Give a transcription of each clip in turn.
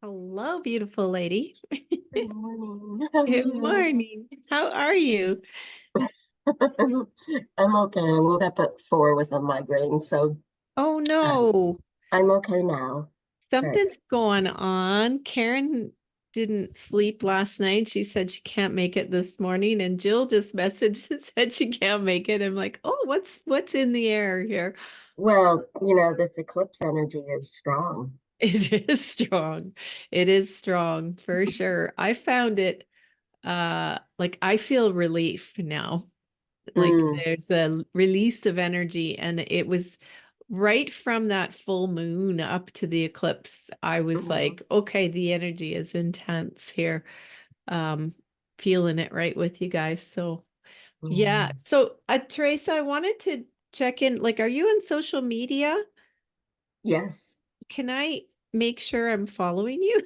Hello, beautiful lady. Good morning. How are Good you? morning. How are you? I'm okay. I woke up at 4 with a migraine, so Oh um, no, I'm okay now. But something's going on. Karen didn't sleep last night. She said she can't make it this morning, and Jill just messaged and said she can't make it. I'm like, oh, what's in the air here? well, this eclipse energy is strong. It is strong. It is strong for sure. I found it like I feel relief now. Like Mm, there's a release of energy, and it was right from that full moon up to the eclipse. I was mhm, like, okay, the energy is intense here. Um, Feeling it right with you guys. So yeah. mm. So Teresa, I wanted to check in. Like, are you on social media? Yes. Can I make sure I'm following you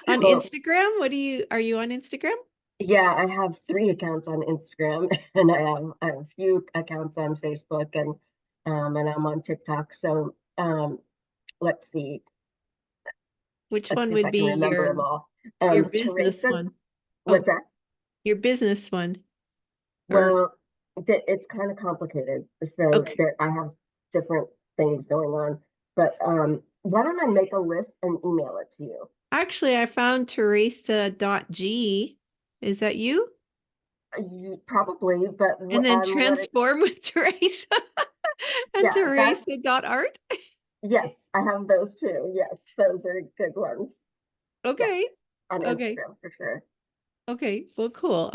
on Well, Instagram? Are you on Instagram? yeah, I have 3 accounts on Instagram and I have a few accounts on Facebook and I'm on TikTok. So let's see. Which Let's one see if would I can be remember them all. your business Teresa, one? what's Oh, that? your business one. Or Well, it's kind of complicated. So okay. there, I have different things going on. But why don't I make a list and email it to you? Actually, I found Teresa.g. Is that you? Probably, but And then what it, transform with Teresa and yeah, that's Teresa.art. yes, I have those too. Yes, those are good ones. Yes, Okay. on Okay. Instagram for sure. Okay. Well, cool.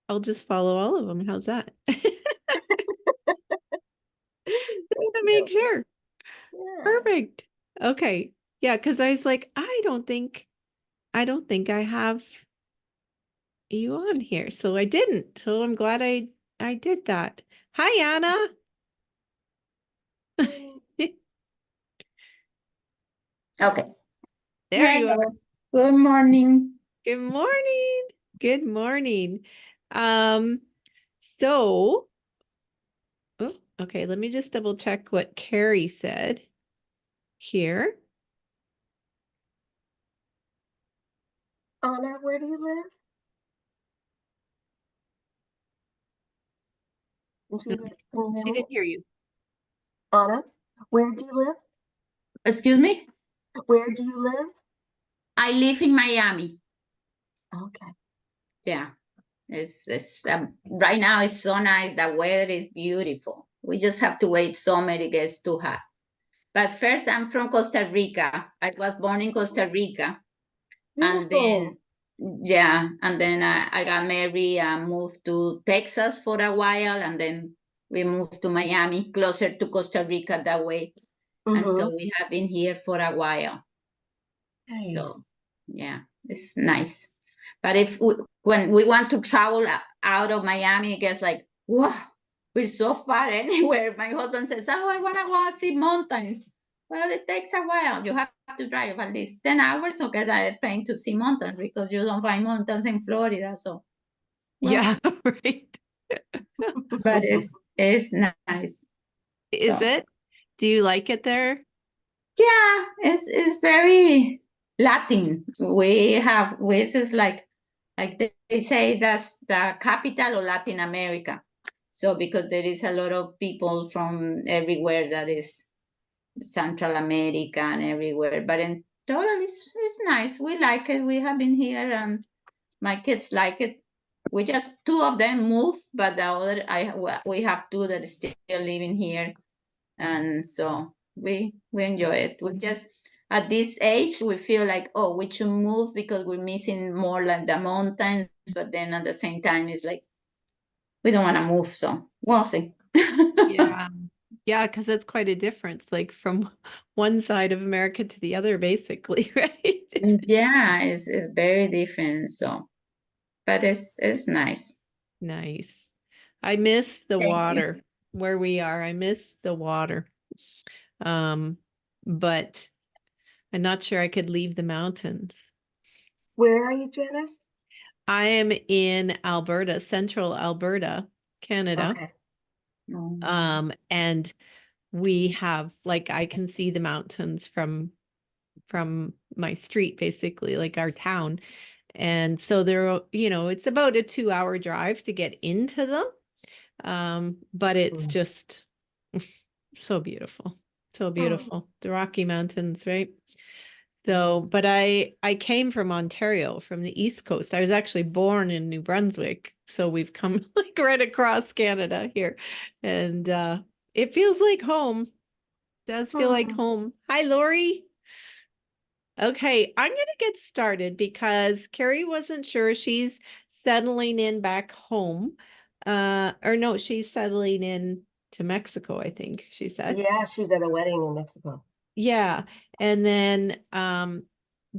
I'll just follow all of them. How's that? Just Thank to make you. sure. Yeah. Perfect. Okay. Yeah, because I was like, I don't think I have you on here. So I didn't. So I'm glad I did that. Hi, Anna. Okay. There you are. Hello. Good morning. Good morning. Good morning. Um, so, oh, okay, let me just double check what Carrie said here. Anna, where do you live? No, Can you hear she me? didn't hear you. Anna, where do you live? Excuse me? Where do you live? I live in Miami. Okay. Yeah. It's right now it's so nice. The weather is beautiful. We just have to wait summer it gets too hot. But first I'm from Costa Rica. I was born in Costa Rica. And Beautiful. then yeah, and then I got married and moved to Texas for a while, and then we moved to Miami, closer to Costa Rica that way. And so Mm-hmm. we have been here for a while. So Nice. yeah, it's nice. But when we want to travel out of Miami, it gets like, wow, we're so far anywhere. My husband says, oh, I want to go and see mountains. Well, it takes a while. You have to drive at least 10 hours to get an airplane to see mountains because you don't find mountains in Florida. So, well, Yeah, right. but it's nice. Is So, it? Do you like it there? yeah, it's very Latin. This is like they say that's the capital of Latin America. So because there is a lot of people from everywhere that is Central America and everywhere, but in total it's nice. We like it. We have been here and my kids like it. We just two of them moved, but the other we have two that is still living here, and so we enjoy it. We just at this age we feel like, oh, we should move because we're missing more like the mountains, but then at the same time it's like we don't want to move, so we'll see. Yeah. Yeah, because it's quite a difference, like from one side of America to the other, basically, right? Yeah, it's very different, so but it's nice. Nice. I miss the Thank you. water where we are. I miss the water. Um, but I'm not sure I could leave the mountains. Where are you, Janice? I am in Alberta, central Alberta, Canada. Okay. Um, And we have like I can see the mountains from from my street, basically, like our town. And so they're, you know, it's about a 2-hour drive to get into them. But it's just so beautiful. So beautiful. The Rocky Mountains, right? So, but I came from Ontario, from the East Coast. I was actually born in New Brunswick. So we've come like right across Canada here. And it feels like home. Does feel like home. Hi, Lori. Okay, I'm going to get started because Carrie wasn't sure. She's settling in back home. Or no, she's settling in to Mexico, I think she said. Yeah, she's at a wedding in Mexico. Yeah. And then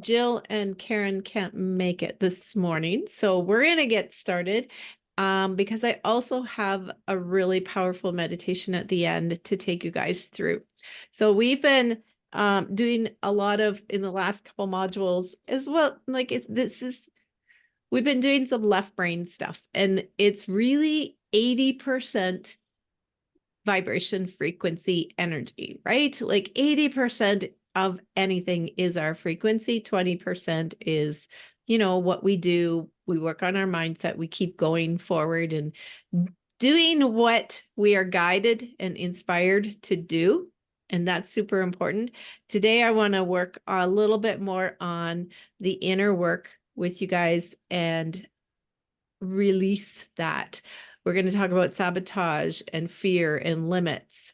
Jill and Karen can't make it this morning. So we're going to get started because I also have a really powerful meditation at the end to take you guys through. So we've been doing a lot of in the last couple modules as well. Like we've been doing some left brain stuff, and it's really 80% vibration, frequency, energy, right? Like 80% of anything is our frequency, 20% is, you know, what we do. We work on our mindset, we keep going forward and doing what we are guided and inspired to do. And that's super important. Today, I want to work a little bit more on the inner work with you guys and release that. We're going to talk about sabotage and fear and limits.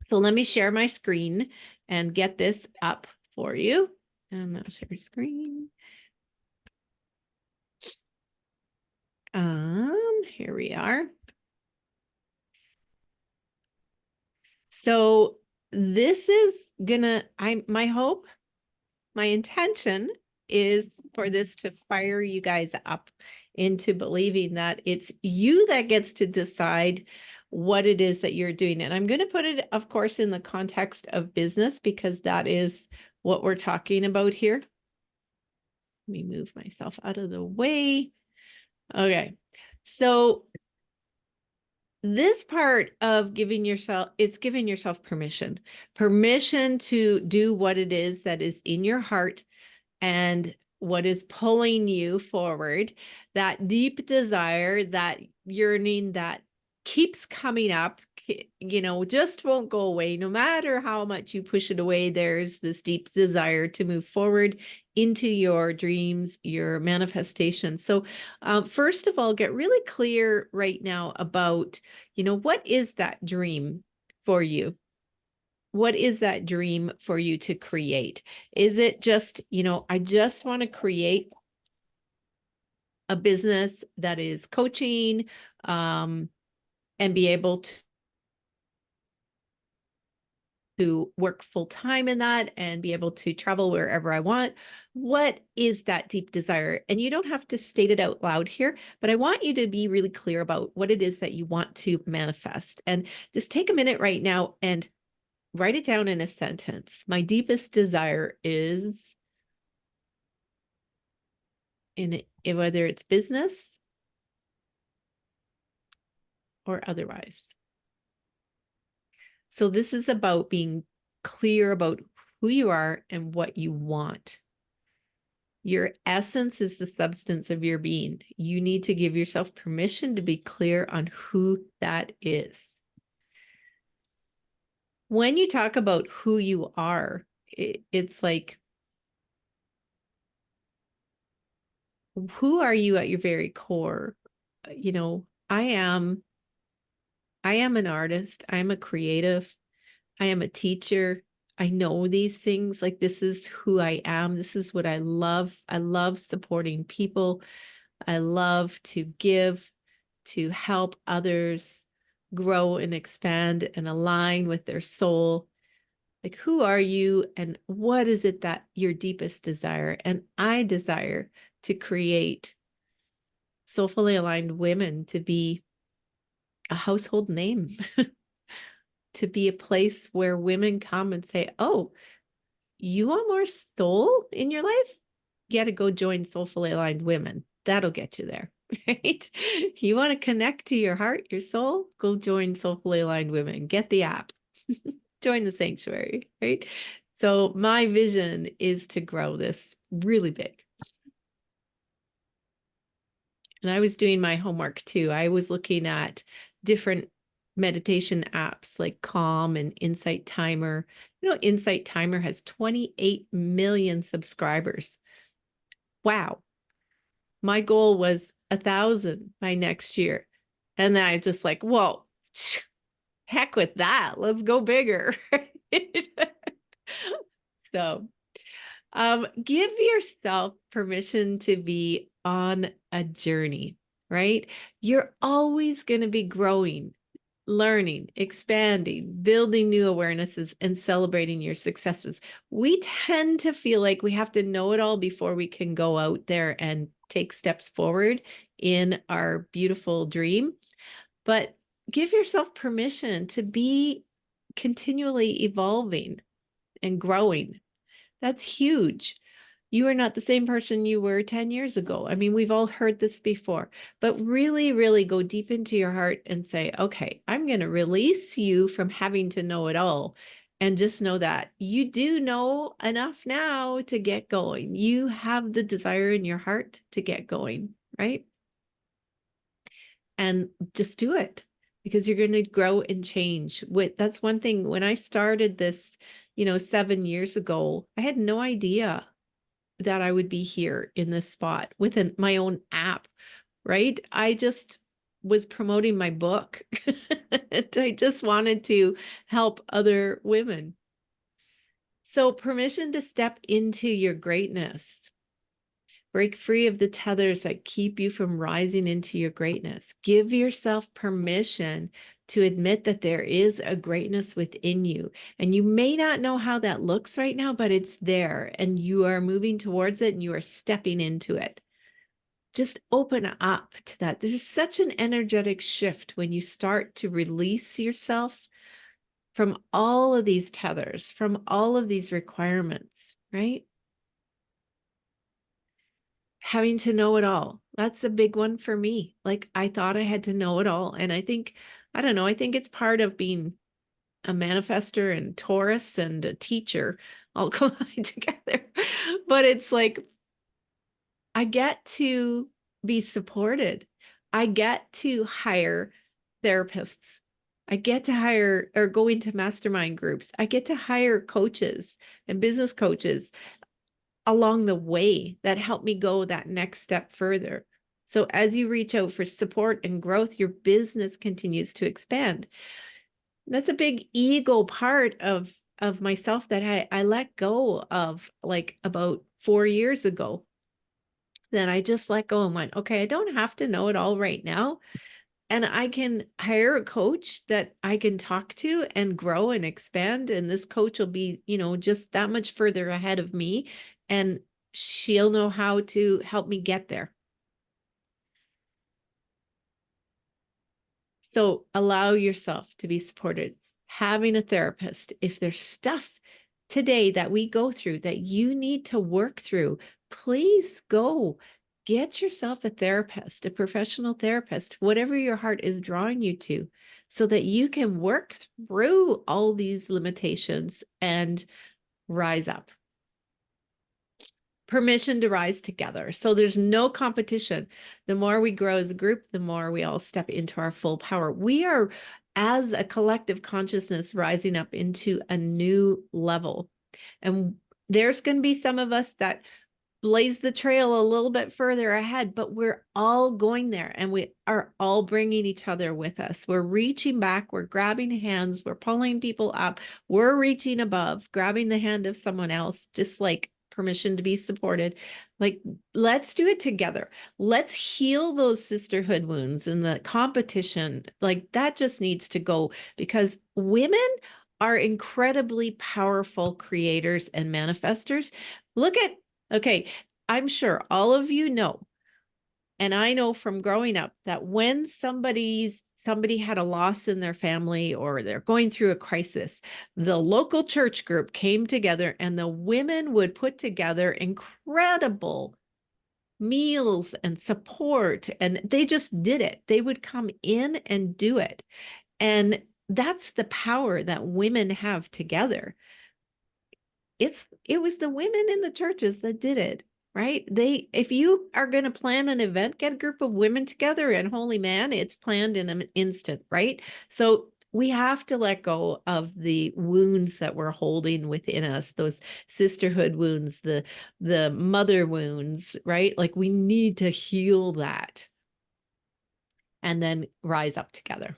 So let me share my screen and get this up for you. And I'll share screen. Here we are. So this is my hope, my intention is for this to fire you guys up into believing that it's you that gets to decide what it is that you're doing. And I'm going to put it, of course, in the context of business because that is what we're talking about here. Let me move myself out of the way. Okay. So this part of giving yourself permission to do what it is that is in your heart and what is pulling you forward, that deep desire, that yearning that keeps coming up, you know, just won't go away. No matter how much you push it away, there's this deep desire to move forward into your dreams, your manifestation. So first of all, get really clear right now about, you know, what is that dream for you? What is that dream for you to create? Is it just, you know, I just want to create a business that is coaching and be able to work full time in that and be able to travel wherever I want? What is that deep desire? And you don't have to state it out loud here, but I want you to be really clear about what it is that you want to manifest. And just take a minute right now and write it down in a sentence. My deepest desire is, whether it's business or otherwise. So this is about being clear about who you are and what you want. Your essence is the substance of your being. You need to give yourself permission to be clear on who that is. When you talk about who you are, it's like, who are you at your very core? You know, I am an artist. I'm a creative. I am a teacher. I know these things. Like, this is who I am. This is what I love. I love supporting people. I love to give, to help others grow and expand and align with their soul. Like, who are you and what is it that your deepest desire? And I desire to create soulfully aligned women, to be a household name, to be a place where women come and say, oh, you want more soul in your life? You got to go join Soulfully Aligned Women. That'll get you there, right? You want to connect to your heart, your soul? Go join Soulfully Aligned Women. Get the app. Join the sanctuary, right? So my vision is to grow this really big. And I was doing my homework too. I was looking at different meditation apps like Calm and Insight Timer. You know, Insight Timer has 28 million subscribers. Wow. My goal was 1,000 by next year. And then I just like, whoa, heck with that. Let's go bigger. So give yourself permission to be on a journey, right? You're always going to be growing, learning, expanding, building new awarenesses, and celebrating your successes. We tend to feel like we have to know it all before we can go out there and take steps forward in our beautiful dream. But give yourself permission to be continually evolving and growing. That's huge. You are not the same person you were 10 years ago. I mean, we've all heard this before, but really, really go deep into your heart and say, okay, I'm going to release you from having to know it all. And just know that you do know enough now to get going. You have the desire in your heart to get going, right? And just do it because you're going to grow and change. That's one thing. When I started this, 7 years ago, I had no idea that I would be here in this spot with my own app, right? I just was promoting my book. I just wanted to help other women. So permission to step into your greatness. Break free of the tethers that keep you from rising into your greatness. Give yourself permission to admit that there is a greatness within you. And you may not know how that looks right now, but it's there and you are moving towards it and you are stepping into it. Just open up to that. There's such an energetic shift when you start to release yourself from all of these tethers, from all of these requirements, right? Having to know it all. That's a big one for me. Like I thought I had to know it all. And I think it's part of being a manifester and Taurus and a teacher all combined together. But it's like, I get to be supported. I get to hire therapists. I get to hire or go into mastermind groups. I get to hire coaches and business coaches along the way that help me go that next step further. So as you reach out for support and growth, your business continues to expand. That's a big ego part of myself that I let go of like about 4 years ago. Then I just let go and went, okay, I don't have to know it all right now. And I can hire a coach that I can talk to and grow and expand. And this coach will be, just that much further ahead of me. And she'll know how to help me get there. So allow yourself to be supported. Having a therapist, if there's stuff today that we go through that you need to work through, please go. Get yourself a therapist, a professional therapist, whatever your heart is drawing you to, so that you can work through all these limitations and rise up. Permission to rise together. So there's no competition. The more we grow as a group, the more we all step into our full power. We are, as a collective consciousness, rising up into a new level. And there's going to be some of us that blaze the trail a little bit further ahead, but we're all going there and we are all bringing each other with us. We're reaching back, we're grabbing hands, we're pulling people up, we're reaching above, grabbing the hand of someone else, just like permission to be supported. Like, let's do it together. Let's heal those sisterhood wounds and the competition. Like that just needs to go because women are incredibly powerful creators and manifestors. Okay, I'm sure all of you know, and I know from growing up that when somebody had a loss in their family or they're going through a crisis, the local church group came together and the women would put together incredible meals and support, and they just did it. They would come in and do it. And that's the power that women have together. it was the women in the churches that did it, right? If you are going to plan an event, get a group of women together, and holy man, it's planned in an instant, right? So we have to let go of the wounds that we're holding within us, those sisterhood wounds, the mother wounds, right? Like we need to heal that and then rise up together.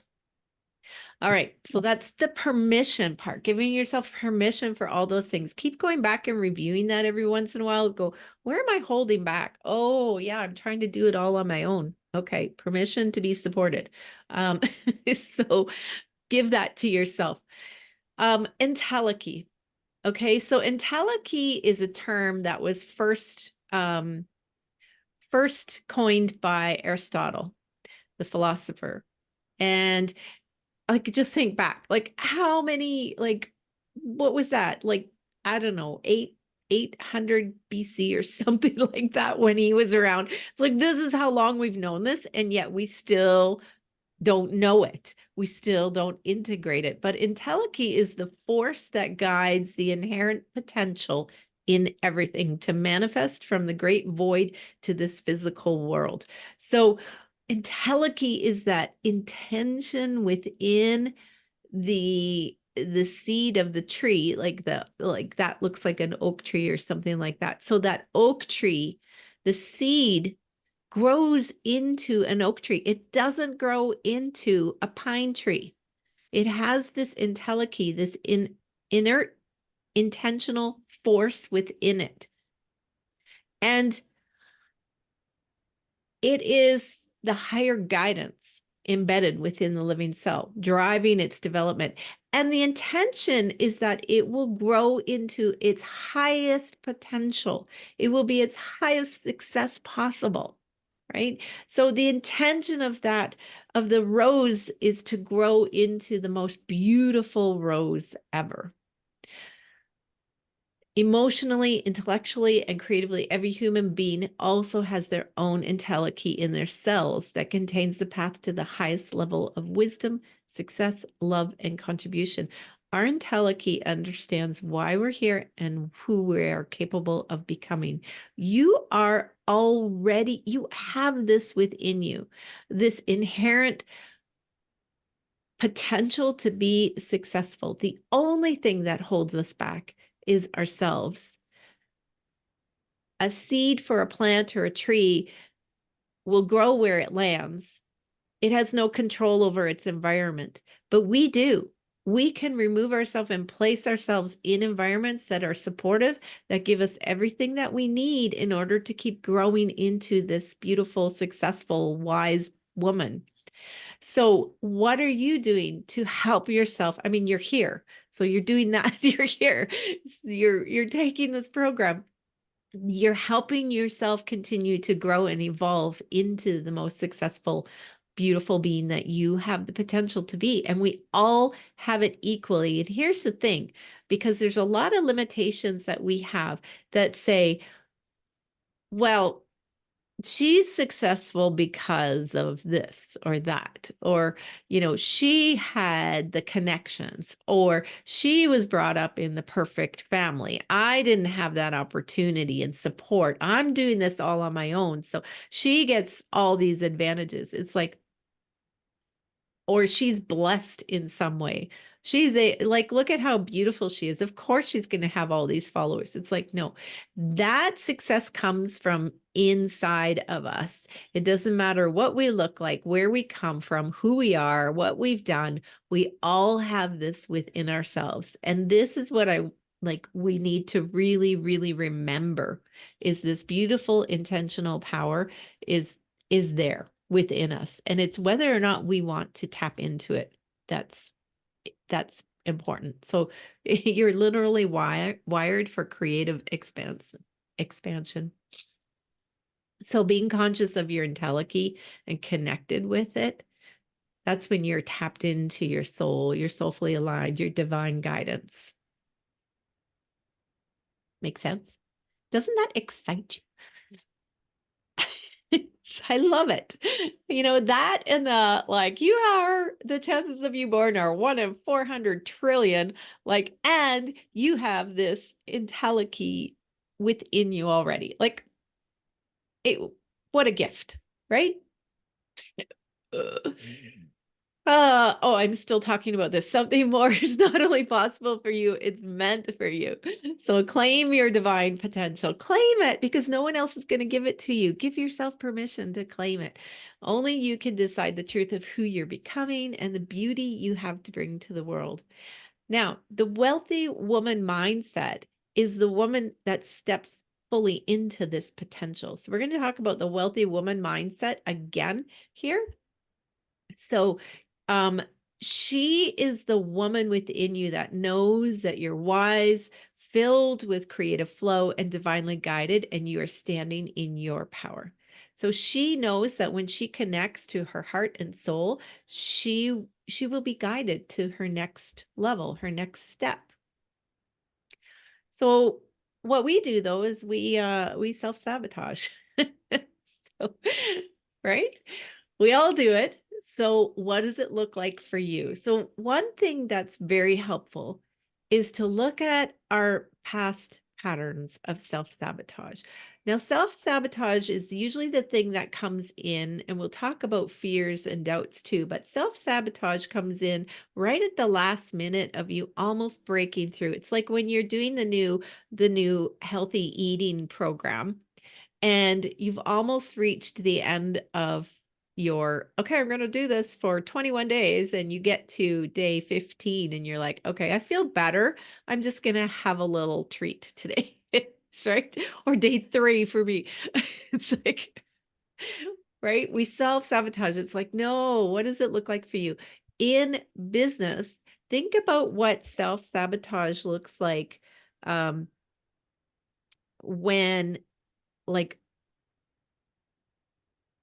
All right. So that's the permission part, giving yourself permission for all those things. Keep going back and reviewing that every once in a while. Go, where am I holding back? Oh, yeah, I'm trying to do it all on my own. Okay. Permission to be supported. So give that to yourself. Entelechy. Okay. So entelechy is a term that was first coined by Aristotle, the philosopher. And like, just think back, like how many, like, what was that? Like, I don't know, 800 BC or something like that when he was around. It's like, this is how long we've known this. And yet we still don't know it. We still don't integrate it. But entelechy is the force that guides the inherent potential in everything to manifest from the great void to this physical world. So entelechy is that intention within the seed of the tree, like that looks like an oak tree or something like that. So that oak tree, the seed grows into an oak tree. It doesn't grow into a pine tree. It has this entelechy, this inert intentional force within it. And it is the higher guidance embedded within the living cell, driving its development. And the intention is that it will grow into its highest potential. It will be its highest success possible, right? So the intention of that, of the rose, is to grow into the most beautiful rose ever. Emotionally, intellectually, and creatively, every human being also has their own entelechy in their cells that contains the path to the highest level of wisdom, success, love, and contribution. Our entelechy understands why we're here and who we are capable of becoming. You are already, you have this within you, this inherent potential to be successful. The only thing that holds us back is ourselves. A seed for a plant or a tree will grow where it lands. It has no control over its environment, but we do. We can remove ourselves and place ourselves in environments that are supportive, that give us everything that we need in order to keep growing into this beautiful, successful, wise woman. So what are you doing to help yourself? I mean, you're here. So you're doing that. You're here. You're taking this program. You're helping yourself continue to grow and evolve into the most successful, beautiful being that you have the potential to be. And we all have it equally. And here's the thing, because there's a lot of limitations that we have that say, well, she's successful because of this or that, or, she had the connections, or she was brought up in the perfect family. I didn't have that opportunity and support. I'm doing this all on my own. So she gets all these advantages. It's like, or she's blessed in some way. She's look at how beautiful she is. Of course, she's going to have all these followers. It's like, no, that success comes from inside of us. It doesn't matter what we look like, where we come from, who we are, what we've done. We all have this within ourselves. And this is what we need to really, really remember, is this beautiful intentional power is there within us. And it's whether or not we want to tap into it. That's important. So you're literally wired for creative expansion. So being conscious of your entelechy and connected with it, that's when you're tapped into your soul, you're soulfully aligned, your divine guidance. Make sense? Doesn't that excite you? I love it. You know, that and the like, you are the chances of you born are 1 in 400 trillion. Like, and you have this IntelliKey within you already. Like, it, what a gift, right? Oh, I'm still talking about this. Something more is not only possible for you, it's meant for you. So claim your divine potential. Claim it because no one else is going to give it to you. Give yourself permission to claim it. Only you can decide the truth of who you're becoming and the beauty you have to bring to the world. Now, the wealthy woman mindset is the woman that steps fully into this potential. So we're going to talk about the wealthy woman mindset again here. So, she is the woman within you that knows that you're wise, filled with creative flow, and divinely guided, and you are standing in your power. So she knows that when she connects to her heart and soul, she will be guided to her next level, her next step. So what we do though is we self-sabotage. So, right? We all do it. So what does it look like for you? So one thing that's very helpful is to look at our past patterns of self-sabotage. Now, self-sabotage is usually the thing that comes in, and we'll talk about fears and doubts too, but self-sabotage comes in right at the last minute of you almost breaking through. It's like when you're doing the new healthy eating program and you've almost reached the end of okay, I'm going to do this for 21 days. And you get to day 15 and you're like, okay, I feel better. I'm just going to have a little treat today. Right? Or day 3 for me. It's like, right? We self-sabotage. It's like, no, what does it look like for you? In business, think about what self-sabotage looks like when like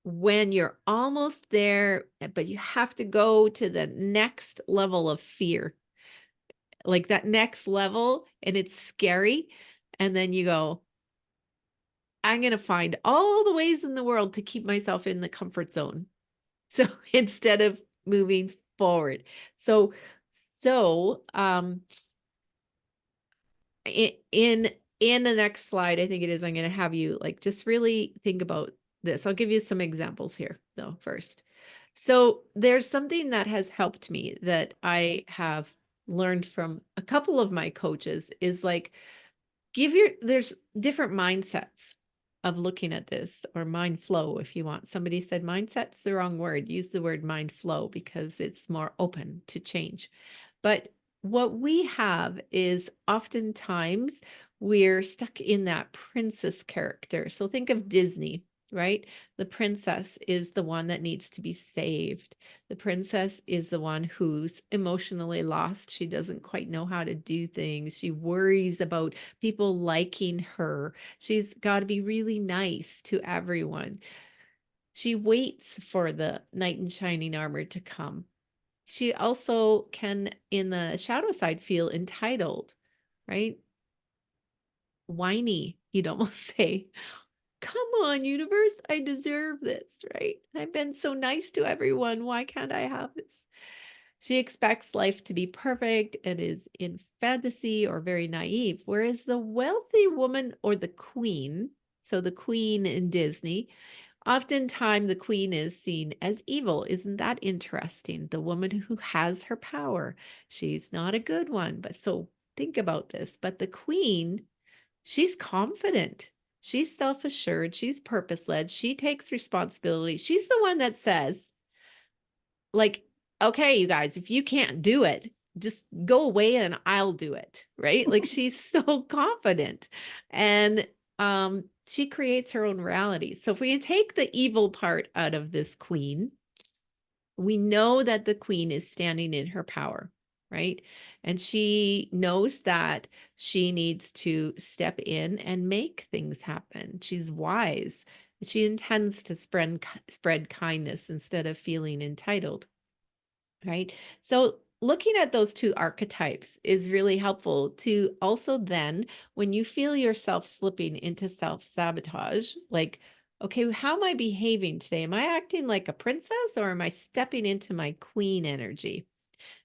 when you're almost there, but you have to go to the next level of fear, like that next level, and it's scary. And then you go, I'm going to find all the ways in the world to keep myself in the comfort zone. So instead of moving forward. So, in the next slide, I think it is, I'm going to have you like just really think about this. I'll give you some examples here though first. So there's something that has helped me that I have learned from a couple of my coaches is like there's different mindsets of looking at this, or mind flow if you want. Somebody said mindset's the wrong word. Use the word mind flow because it's more open to change. But what we have is oftentimes we're stuck in that princess character. So think of Disney, right? The princess is the one that needs to be saved. The princess is the one who's emotionally lost. She doesn't quite know how to do things. She worries about people liking her. She's got to be really nice to everyone. She waits for the knight in shining armor to come. She also can, in the shadow side, feel entitled, right? Whiny, you'd almost say. Come on, universe, I deserve this, right? I've been so nice to everyone. Why can't I have this? She expects life to be perfect and is in fantasy or very naive. Whereas the wealthy woman or the queen, so the queen in Disney, oftentimes the queen is seen as evil. Isn't that interesting? The woman who has her power. She's not a good one, but so think about this. But the queen, she's confident. She's self-assured. She's purpose-led. She takes responsibility. She's the one that says, like, okay, you guys, if you can't do it, just go away and I'll do it, right? Like she's so confident and she creates her own reality. So if we take the evil part out of this queen, we know that the queen is standing in her power, right? And she knows that she needs to step in and make things happen. She's wise. She intends to spread kindness instead of feeling entitled. Right. So looking at those two archetypes is really helpful to also then, when you feel yourself slipping into self-sabotage, like okay, how am I behaving today? Am I acting like a princess or am I stepping into my queen energy?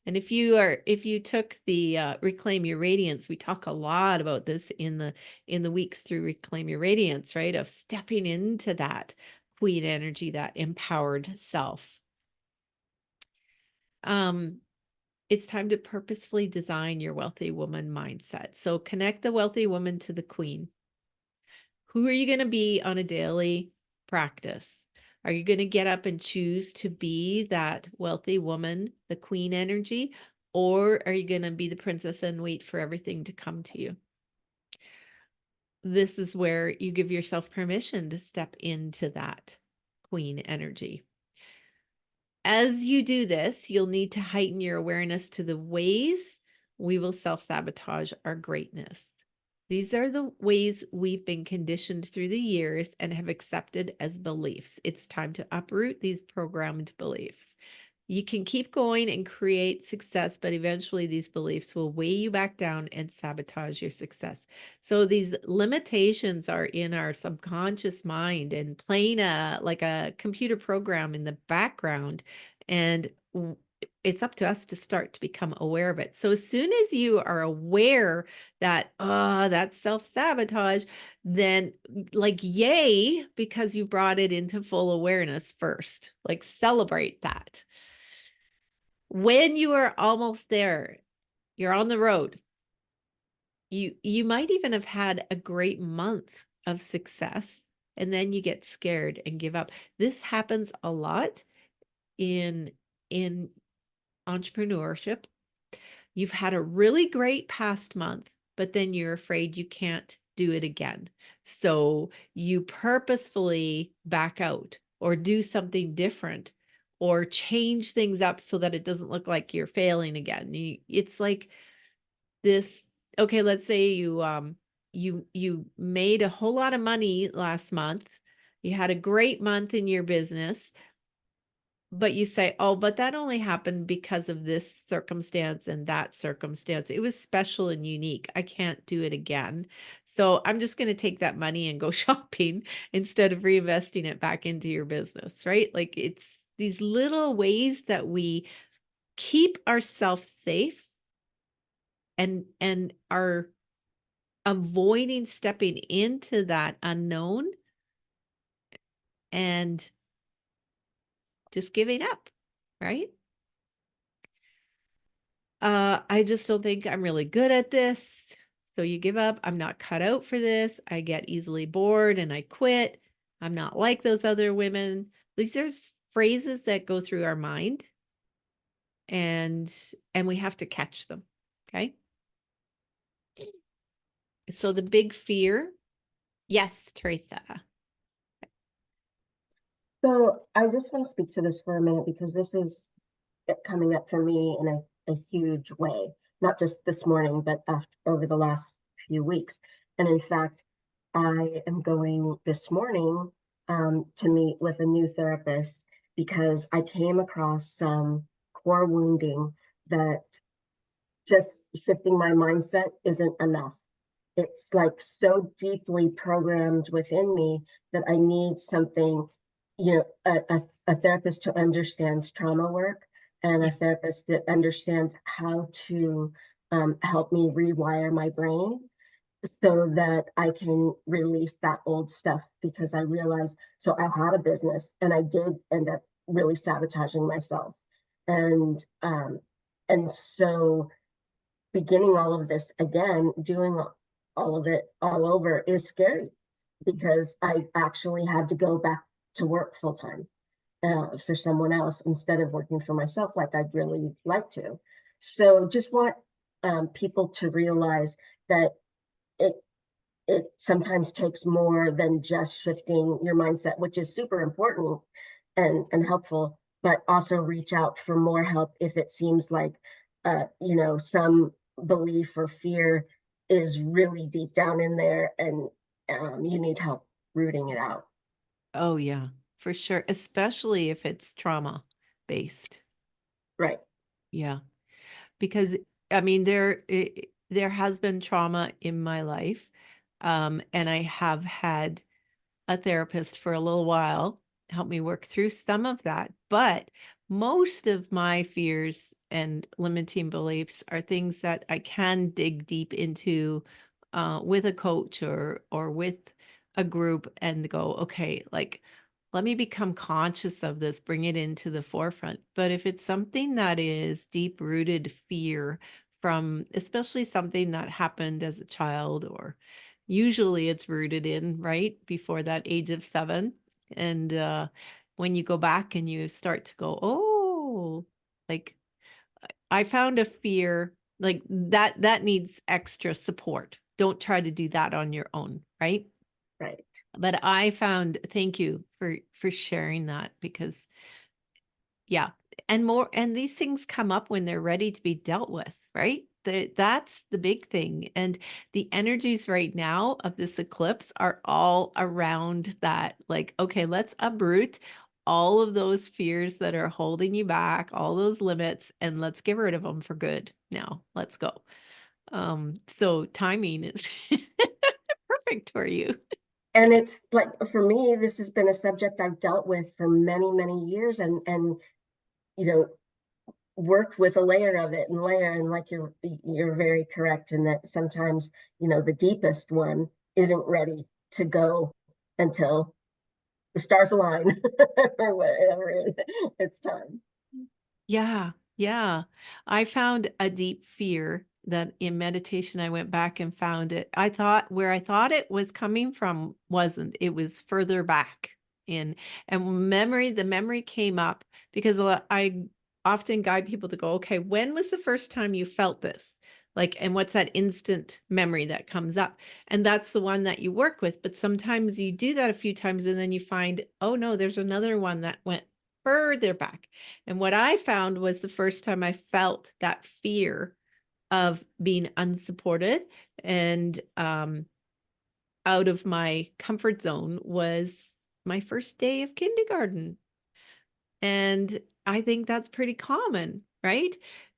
And if you took the Reclaim Your Radiance, we talk a lot about this in the weeks through Reclaim Your Radiance, right? Of stepping into that queen energy, that empowered self. It's time to purposefully design your wealthy woman mindset. So connect the wealthy woman to the queen. Who are you going to be on a daily practice? Are you going to get up and choose to be that wealthy woman, the queen energy, or are you going to be the princess and wait for everything to come to you? This is where you give yourself permission to step into that queen energy. As you do this, you'll need to heighten your awareness to the ways we will self-sabotage our greatness. These are the ways we've been conditioned through the years and have accepted as beliefs. It's time to uproot these programmed beliefs. You can keep going and create success, but eventually these beliefs will weigh you back down and sabotage your success. So these limitations are in our subconscious mind and playing like a computer program in the background. And it's up to us to start to become aware of it. So as soon as you are aware that, that's self-sabotage, then like, yay, because you brought it into full awareness first, like celebrate that. When you are almost there, you're on the road. You might even have had a great month of success and then you get scared and give up. This happens a lot in entrepreneurship. You've had a really great past month, but then you're afraid you can't do it again. So you purposefully back out or do something different or change things up so that it doesn't look like you're failing again. It's like this, okay, let's say you made a whole lot of money last month. You had a great month in your business, but you say, oh, but that only happened because of this circumstance and that circumstance. It was special and unique. I can't do it again. So I'm just going to take that money and go shopping instead of reinvesting it back into your business, right? Like it's these little ways that we keep ourselves safe and are avoiding stepping into that unknown and just giving up, right? I just don't think I'm really good at this. So you give up. I'm not cut out for this. I get easily bored and I quit. I'm not like those other women. These are phrases that go through our mind and we have to catch them. Okay. So the big fear. Yes, Teresa. So I just want to speak to this for a minute because this is coming up for me in a huge way, not just this morning, but over the last few weeks. And in fact, I am going this morning to meet with a new therapist because I came across some core wounding that just shifting my mindset isn't enough. It's like so deeply programmed within me that I need something, a therapist who understands trauma work and a therapist that understands how to help me rewire my brain so that I can release that old stuff because I realized, so I had a business and I did end up really sabotaging myself. And, and so beginning all of this again, doing all of it all over is scary because I actually had to go back to work full time for someone else instead of working for myself like I'd really like to. So just want people to realize that it it sometimes takes more than just shifting your mindset, which is super important and helpful, but also reach out for more help if it seems like some belief or fear is really deep down in there and you need help rooting it out. Oh, yeah, for sure. Especially if it's trauma based. Right. Yeah. Because I mean, there has been trauma in my life. And I have had a therapist for a little while, helped me work through some of that. But most of my fears and limiting beliefs are things that I can dig deep into with a coach or with a group and go, okay, like let me become conscious of this, bring it into the forefront. But if it's something that is deep rooted fear from, especially something that happened as a child, or usually it's rooted in right before that age of 7. And when you go back and you start to go, oh, like I found a fear like that needs extra support. Don't try to do that on your own, right? Right. But I found, thank you for sharing that, because yeah, and these things come up when they're ready to be dealt with, right? That's the big thing. And the energies right now of this eclipse are all around that. Like, okay, let's uproot all of those fears that are holding you back, all those limits, and let's get rid of them for good. Now, let's go. So timing is perfect for you. And it's like, for me, this has been a subject I've dealt with for many, many years, and you know, worked with a layer of it and layer, and like you're very correct in that sometimes, the deepest one isn't ready to go until the stars align or whatever it's time. Yeah, yeah. I found a deep fear that in meditation I went back and found it. I thought where I thought it was coming from wasn't. It was further back in. And the memory came up because I often guide people to go, okay, when was the first time you felt this? Like, and what's that instant memory that comes up? And that's the one that you work with. But sometimes you do that a few times and then you find, oh no, there's another one that went further back. And what I found was the first time I felt that fear of being unsupported and out of my comfort zone was my first day of kindergarten. And I think that's pretty common, right?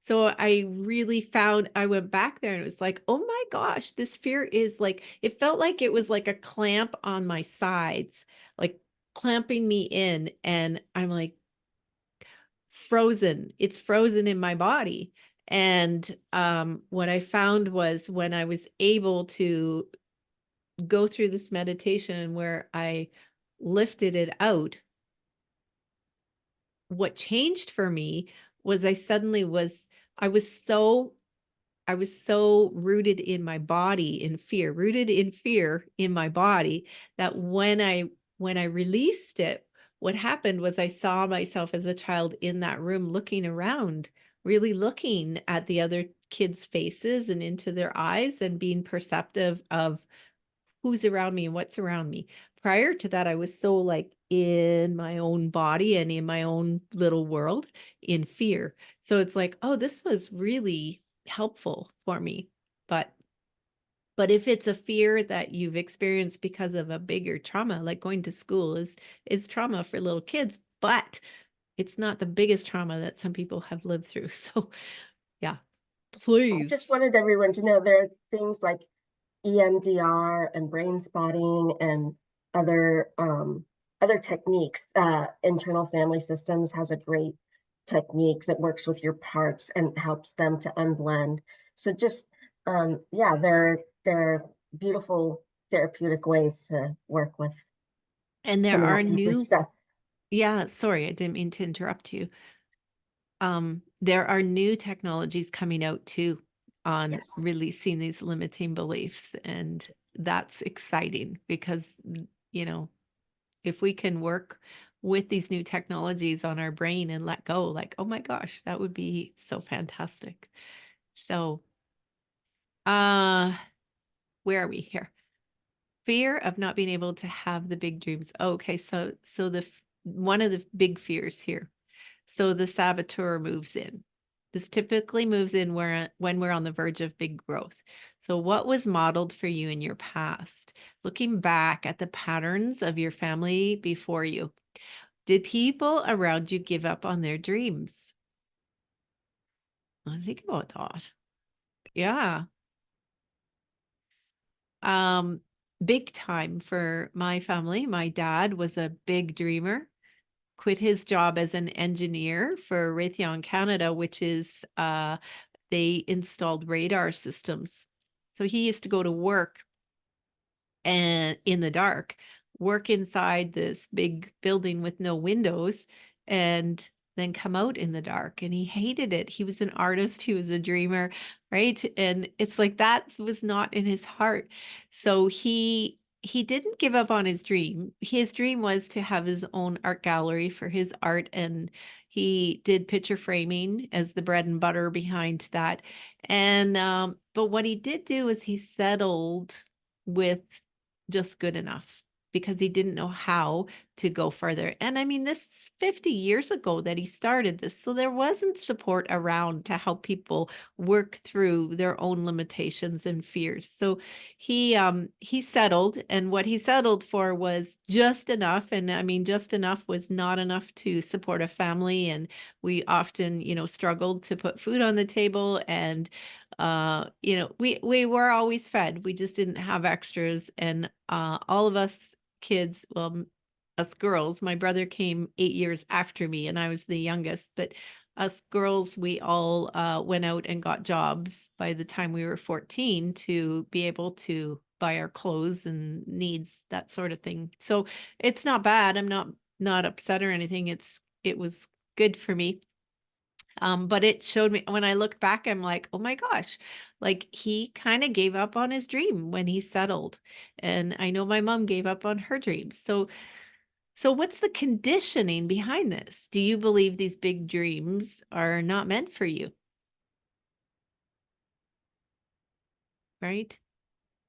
So I really found, I went back there and it was like, oh my gosh, this fear is like, it felt like it was like a clamp on my sides, like clamping me in. And I'm like, frozen. It's frozen in my body. And what I found was when I was able to go through this meditation where I lifted it out, what changed for me was I was so I was so rooted in my body in fear, rooted in fear in my body, that when I released it, what happened was I saw myself as a child in that room looking around, really looking at the other kids' faces and into their eyes and being perceptive of who's around me and what's around me. Prior to that, I was so like in my own body and in my own little world in fear. So it's like, oh, this was really helpful for me. But if it's a fear that you've experienced because of a bigger trauma, like going to school is trauma for little kids, but it's not the biggest trauma that some people have lived through. So yeah, I just please. wanted everyone to know there are things like EMDR and brain spotting and other other techniques. Internal Family Systems has a great technique that works with your parts and helps them to unblend. So just yeah, there are beautiful therapeutic ways to work with And there some of are that deeper new, stuff. yeah, sorry, I didn't mean to interrupt you. There are new technologies coming out too on Yes. releasing these limiting beliefs, and that's exciting because, you know, if we can work with these new technologies on our brain and let go, like, oh my gosh, that would be so fantastic. So, uh, where are we here? Fear of not being able to have the big dreams. Okay, so one of the big fears here. So the saboteur moves in. This typically moves in when we're on the verge of big growth. So what was modeled for you in your past? Looking back at the patterns of your family before you, did people around you give up on their dreams? I think about that. Yeah. big time for my family. My dad was a big dreamer, quit his job as an engineer for Raytheon Canada, which is they installed radar systems. So he used to go to work and in the dark, work inside this big building with no windows, and then come out in the dark. And he hated it. He was an artist, he was a dreamer, right? And it's like that was not in his heart. So he didn't give up on his dream. His dream was to have his own art gallery for his art, and he did picture framing as the bread and butter behind that. And but what he did do is he settled with just good enough because he didn't know how to go further. And I mean, this is 50 years ago that he started this. So there wasn't support around to help people work through their own limitations and fears. So he settled, and what he settled for was just enough. And I mean, just enough was not enough to support a family. And we often, struggled to put food on the table. And we were always fed. We just didn't have extras. And all of us kids, well, us girls, my brother came 8 years after me, and I was the youngest, but us girls, we all went out and got jobs by the time we were 14 to be able to buy our clothes and needs, that sort of thing. So it's not bad. I'm not upset or anything. It was good for me. But it showed me, when I look back, I'm like, oh my gosh, like he kind of gave up on his dream when he settled. And I know my mom gave up on her dreams. So what's the conditioning behind this? Do you believe these big dreams are not meant for you? Right?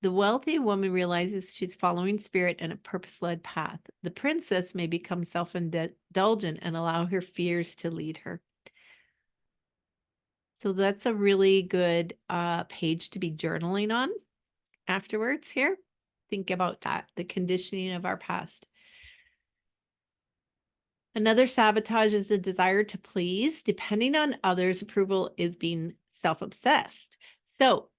The wealthy woman realizes she's following spirit and a purpose-led path. The princess may become self-indulgent and allow her fears to lead her. So that's a really good page to be journaling on afterwards here. Think about that, the conditioning of our past. Another sabotage is the desire to please. Depending on others' approval is being self-obsessed. So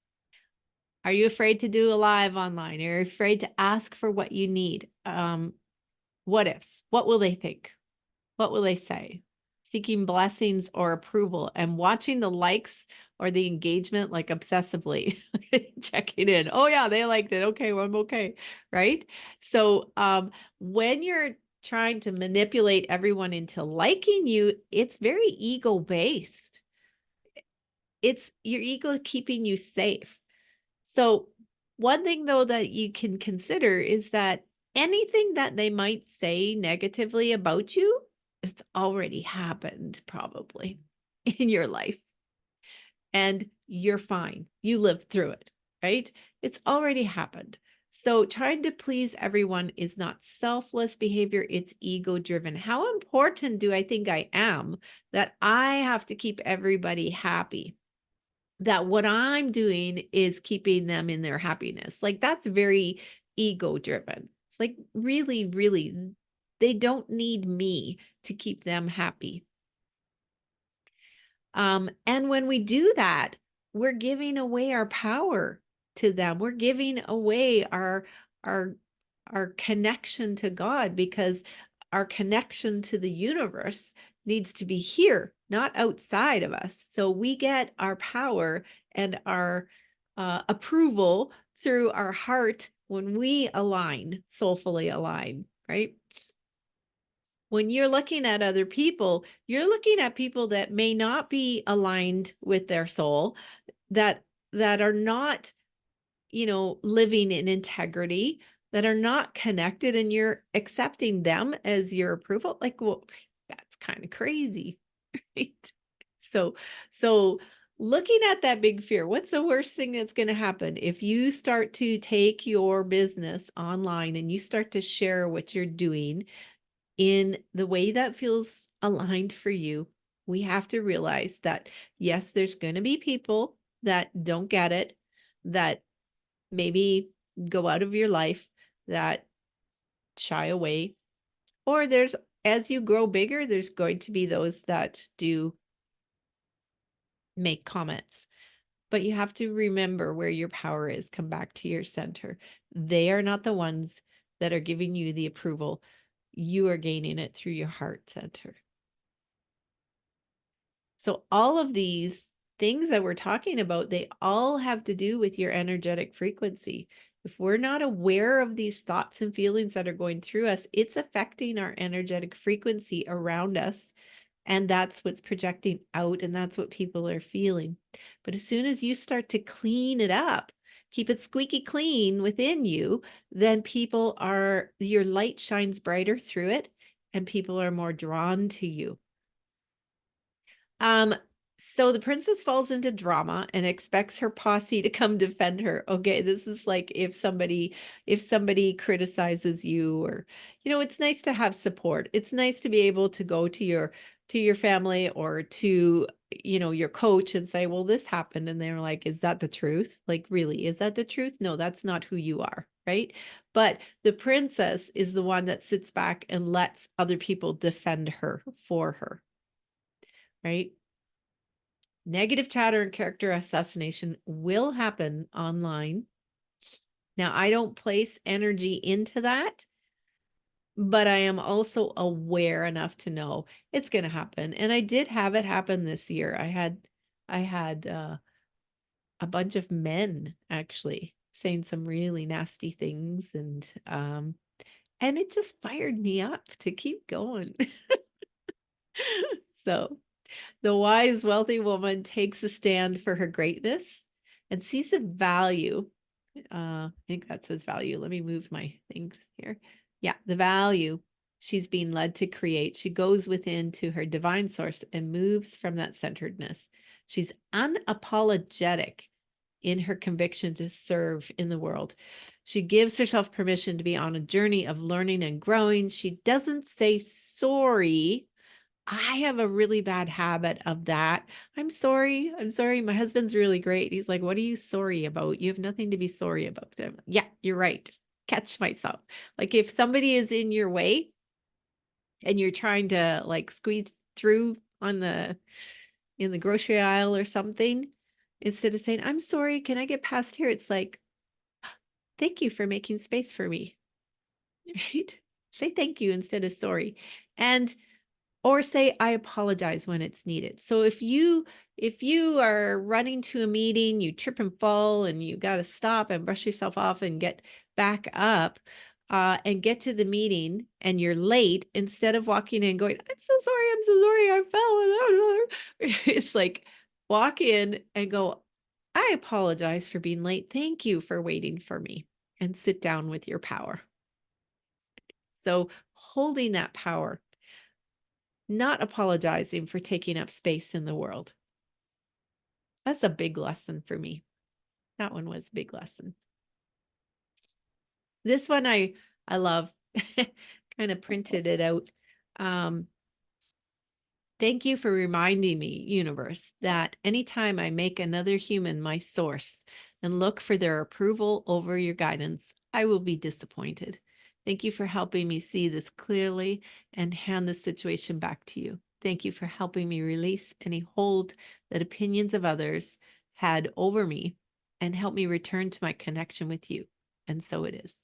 are you afraid to do a live online? Are you afraid to ask for what you need? What ifs? What will they think? What will they say? Seeking blessings or approval and watching the likes or the engagement like obsessively, checking in. Oh yeah, they liked it. Okay, well, I'm okay. Right. So when you're trying to manipulate everyone into liking you, it's very ego based. It's your ego keeping you safe. So one thing though that you can consider is that anything that they might say negatively about you, it's already happened probably in your life. And you're fine. You lived through it, right? It's already happened. So trying to please everyone is not selfless behavior, it's ego driven. How important do I think I am that I have to keep everybody happy? That what I'm doing is keeping them in their happiness. Like that's very ego driven. It's like really, really, they don't need me to keep them happy. And when we do that, we're giving away our power to them. We're giving away our our connection to God, because our connection to the universe needs to be here, not outside of us. So we get our power and our approval through our heart when we align, soulfully align, right? When you're looking at other people, you're looking at people that may not be aligned with their soul, that are not, living in integrity, that are not connected, and you're accepting them as your approval. Like, well, that's kind of crazy, right? So looking at that big fear, what's the worst thing that's going to happen if you start to take your business online and you start to share what you're doing in the way that feels aligned for you? We have to realize that, yes, there's going to be people that don't get it, that maybe go out of your life, that shy away. Or as you grow bigger, there's going to be those that do make comments. But you have to remember where your power is. Come back to your center. They are not the ones that are giving you the approval. You are gaining it through your heart center. So all of these things that we're talking about, they all have to do with your energetic frequency. If we're not aware of these thoughts and feelings that are going through us, it's affecting our energetic frequency around us. And that's what's projecting out, and that's what people are feeling. But as soon as you start to clean it up, keep it squeaky clean within you, then your light shines brighter through it, and people are more drawn to you. So the princess falls into drama and expects her posse to come defend her. Okay, this is like if somebody criticizes you, or it's nice to have support. It's nice to be able to go to your family or to your coach and say, well, this happened, and they're like, is that the truth? Like, really, is that the truth? No, that's not who you are, right? But the princess is the one that sits back and lets other people defend her for her, right? Negative chatter and character assassination will happen online. Now, I don't place energy into that, but I am also aware enough to know it's going to happen. And I did have it happen this year. I had a bunch of men actually saying some really nasty things, and it just fired me up to keep going. So the wise, wealthy woman takes a stand for her greatness and sees the value. I think that says value. Let me move my things here. Yeah, the value she's being led to create. She goes within to her divine source and moves from that centeredness. She's unapologetic in her conviction to serve in the world. She gives herself permission to be on a journey of learning and growing. She doesn't say sorry. I have a really bad habit of that. I'm sorry. I'm sorry. My husband's really great. He's like, what are you sorry about? You have nothing to be sorry about. Yeah, you're right. Catch myself. Like if somebody is in your way and you're trying to like squeeze through in the grocery aisle or something, instead of saying, I'm sorry, can I get past here? It's like, thank you for making space for me. Right? Say thank you instead of sorry. Or say, I apologize when it's needed. So if you are running to a meeting, you trip and fall and you got to stop and brush yourself off and get back up and get to the meeting and you're late, instead of walking in and going, I'm so sorry, I fell. It's like, walk in and go, I apologize for being late. Thank you for waiting for me, and sit down with your power. So holding that power, not apologizing for taking up space in the world. That's a big lesson for me. That one was a big lesson. This one I love. Kind of printed it out. Thank you for reminding me, universe, that anytime I make another human my source and look for their approval over your guidance, I will be disappointed. Thank you for helping me see this clearly and hand the situation back to you. Thank you for helping me release any hold that opinions of others had over me and help me return to my connection with you. And so it is.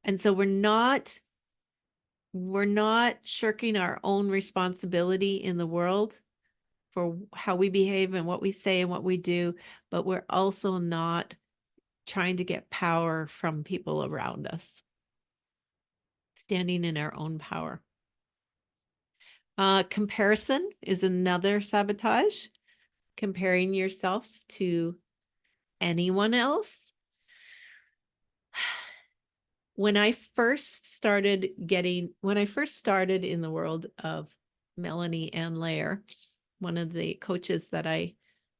And so we're not shirking our own responsibility in the world for how we behave and what we say and what we do, but we're also not trying to get power from people around us. Standing in our own power. Comparison is another sabotage. Comparing yourself to anyone else. When I first started in the world of Melanie Ann Lair, one of the coaches that I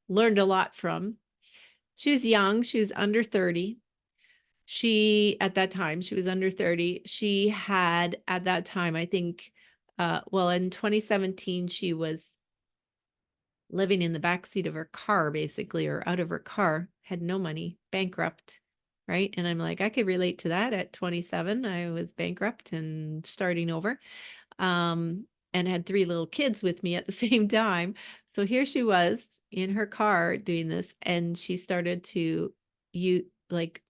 learned a lot from, she was young. She was under 30. At that time, she was under 30. She had, at that time, I think, in 2017, she was living in the backseat of her car, basically, or out of her car, had no money, bankrupt, right? And I'm like, I could relate to that. At 27, I was bankrupt and starting over. and had 3 little kids with me at the same time. So here she was in her car doing this, and she started to you like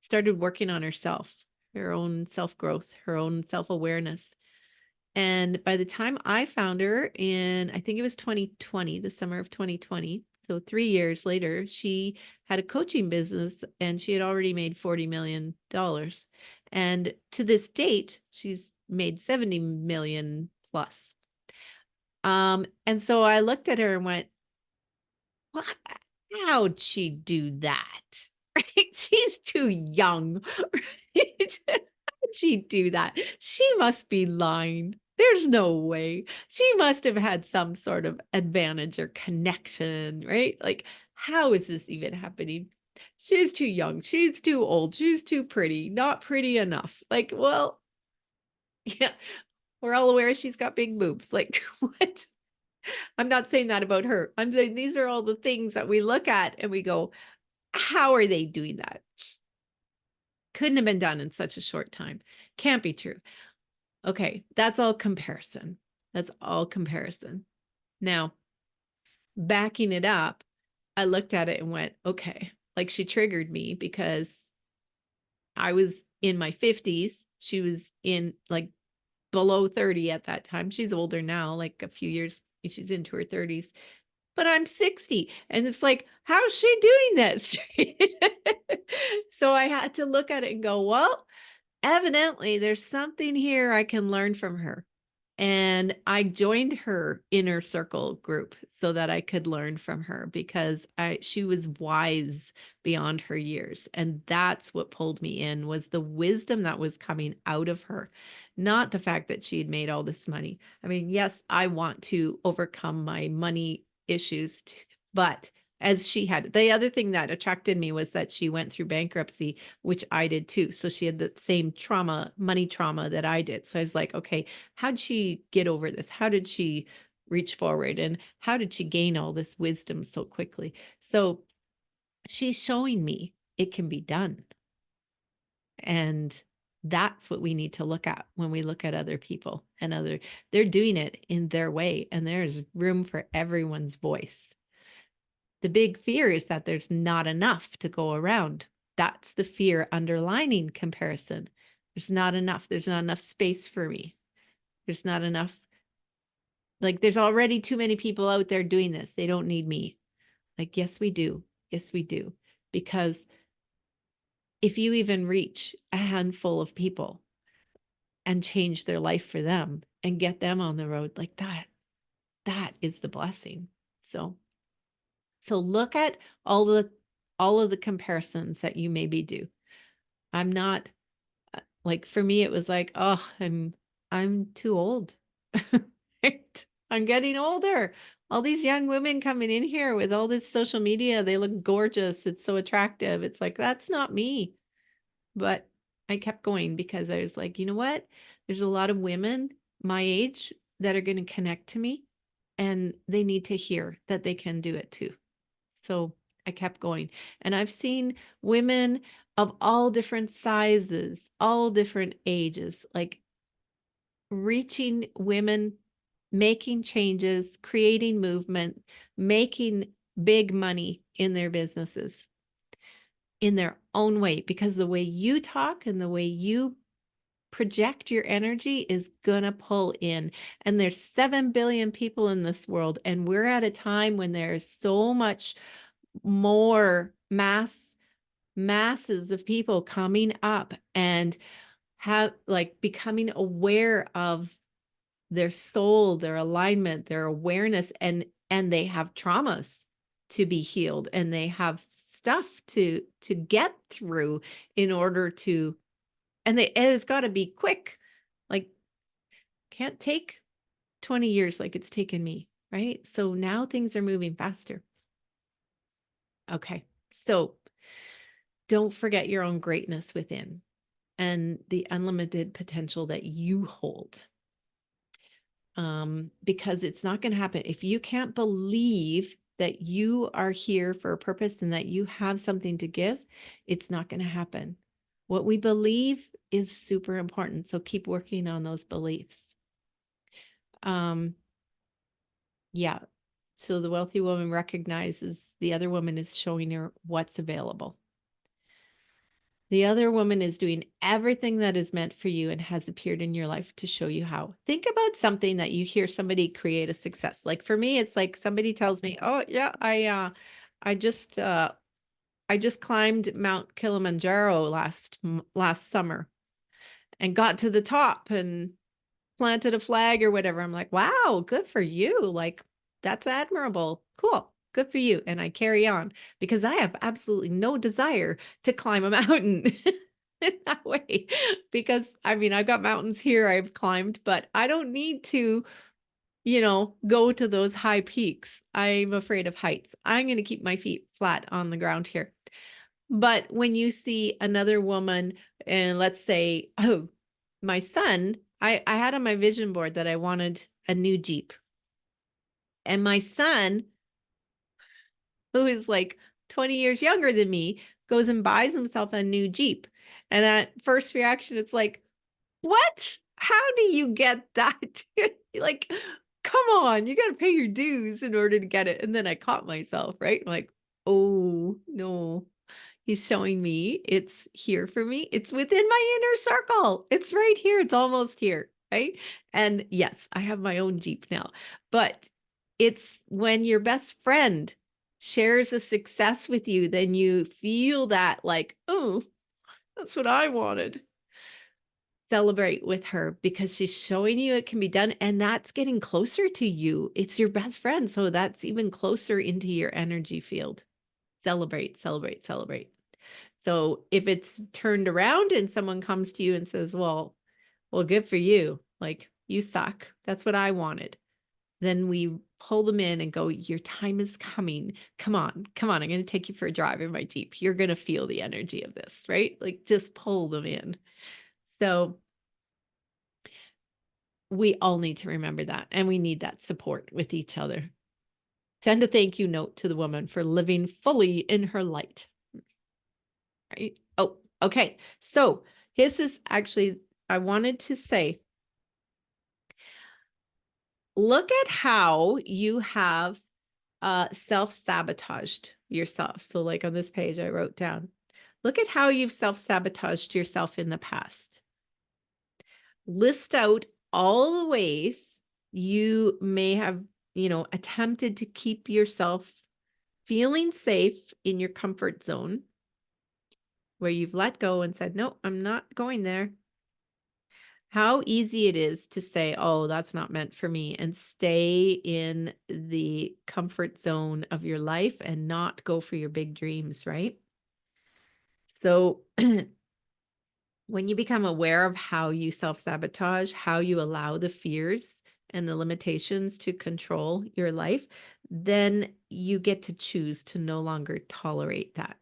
started working on herself, her own self-growth, her own self-awareness. And by the time I found her in, I think it was 2020, the summer of 2020, so 3 years later, she had a coaching business and she had already made $40 million. And to this date, she's made 70 million plus. And so I looked at her and went, "What? How'd she do that?" Right? She's too young. Right? How'd she do that? She must be lying. There's no way. She must have had some sort of advantage or connection, right? Like, how is this even happening? She's too young. She's too old. She's too pretty. Not pretty enough. Like, well, yeah, we're all aware she's got big boobs. Like, what? I'm not saying that about her. I'm saying these are all the things that we look at and we go, how are they doing that? Couldn't have been done in such a short time. Can't be true. Okay, that's all comparison. That's all comparison. Now, backing it up, I looked at it and went, okay, like she triggered me because I was in my 50s. She was in like below 30 at that time. She's older now, like a few years. She's into her 30s. But I'm 60. And it's like, how's she doing this? So I had to look at it and go, well, evidently there's something here I can learn from her. And I joined her inner circle group so that I could learn from her because she was wise beyond her years. And that's what pulled me in was the wisdom that was coming out of her, not the fact that she had made all this money. I mean, yes, I want to overcome my money issues, but as she had, the other thing that attracted me was that she went through bankruptcy, which I did too. So she had the same trauma, money trauma that I did. So I was like, okay, how'd she get over this? How did she reach forward? And how did she gain all this wisdom so quickly? So she's showing me it can be done. And that's what we need to look at when we look at other people and they're doing it in their way. And there's room for everyone's voice. The big fear is that there's not enough to go around. That's the fear underlining comparison. There's not enough. There's not enough space for me. There's not enough. Like, there's already too many people out there doing this. They don't need me. Like, yes, we do. Yes, we do. Because if you even reach a handful of people and change their life for them and get them on the road like that, that is the blessing. So look at all of the comparisons that you maybe do. I'm not like, for me, it was like, oh, I'm too old. Right? I'm getting older. All these young women coming in here with all this social media, they look gorgeous. It's so attractive. It's like, that's not me. But I kept going because I was like, you know what? There's a lot of women my age that are going to connect to me and they need to hear that they can do it too. So I kept going. And I've seen women of all different sizes, all different ages, like reaching women, making changes, creating movement, making big money in their businesses in their own way, because the way you talk and the way you project your energy is gonna pull in. And there's 7 billion people in this world, and we're at a time when there's so much more masses of people coming up and have like becoming aware of their soul, their alignment, their awareness, and they have traumas to be healed and they have stuff to get through in order to, and it's got to be quick. Like, can't take 20 years like it's taken me, right? So now things are moving faster. Okay. So don't forget your own greatness within and the unlimited potential that you hold. Because it's not going to happen. If you can't believe that you are here for a purpose and that you have something to give, it's not going to happen. What we believe is super important. So keep working on those beliefs. Yeah. So the wealthy woman recognizes the other woman is showing her what's available. The other woman is doing everything that is meant for you and has appeared in your life to show you how. Think about something that you hear somebody create a success. Like for me, it's like somebody tells me, "Oh yeah, I just climbed Mount Kilimanjaro last summer and got to the top and planted a flag or whatever." I'm like, "Wow, good for you. Like that's admirable. Cool. Good for you." And I carry on because I have absolutely no desire to climb a mountain in that way. Because I mean, I've got mountains here I've climbed, but I don't need to, go to those high peaks. I'm afraid of heights. I'm going to keep my feet flat on the ground here. But when you see another woman, and let's say, oh, my son, I had on my vision board that I wanted a new Jeep. And my son, who is like 20 years younger than me, goes and buys himself a new Jeep. And at first reaction, it's like, what? How do you get that? Like, come on, you got to pay your dues in order to get it. And then I caught myself, right? I'm like, oh, no. He's showing me it's here for me. It's within my inner circle. It's right here. It's almost here, right? And yes, I have my own Jeep now. But it's when your best friend shares a success with you, then you feel that like, oh, that's what I wanted. Celebrate with her because she's showing you it can be done. And that's getting closer to you. It's your best friend. So that's even closer into your energy field. Celebrate, celebrate, celebrate. So if it's turned around and someone comes to you and says, well, good for you. Like you suck. That's what I wanted. Then we pull them in and go, your time is coming. Come on. I'm going to take you for a drive in my Jeep. You're going to feel the energy of this, right? Like just pull them in. So we all need to remember that. And we need that support with each other. Send a thank you note to the woman for living fully in her light. Right? Oh, okay. So this is actually, I wanted to say, look at how you have self-sabotaged yourself. So like on this page, I wrote down, look at how you've self-sabotaged yourself in the past. List out all the ways you may have, attempted to keep yourself feeling safe in your comfort zone, where you've let go and said, no, I'm not going there. How easy it is to say, oh, that's not meant for me, and stay in the comfort zone of your life and not go for your big dreams, right? So when you become aware of how you self-sabotage, how you allow the fears and the limitations to control your life, then you get to choose to no longer tolerate that.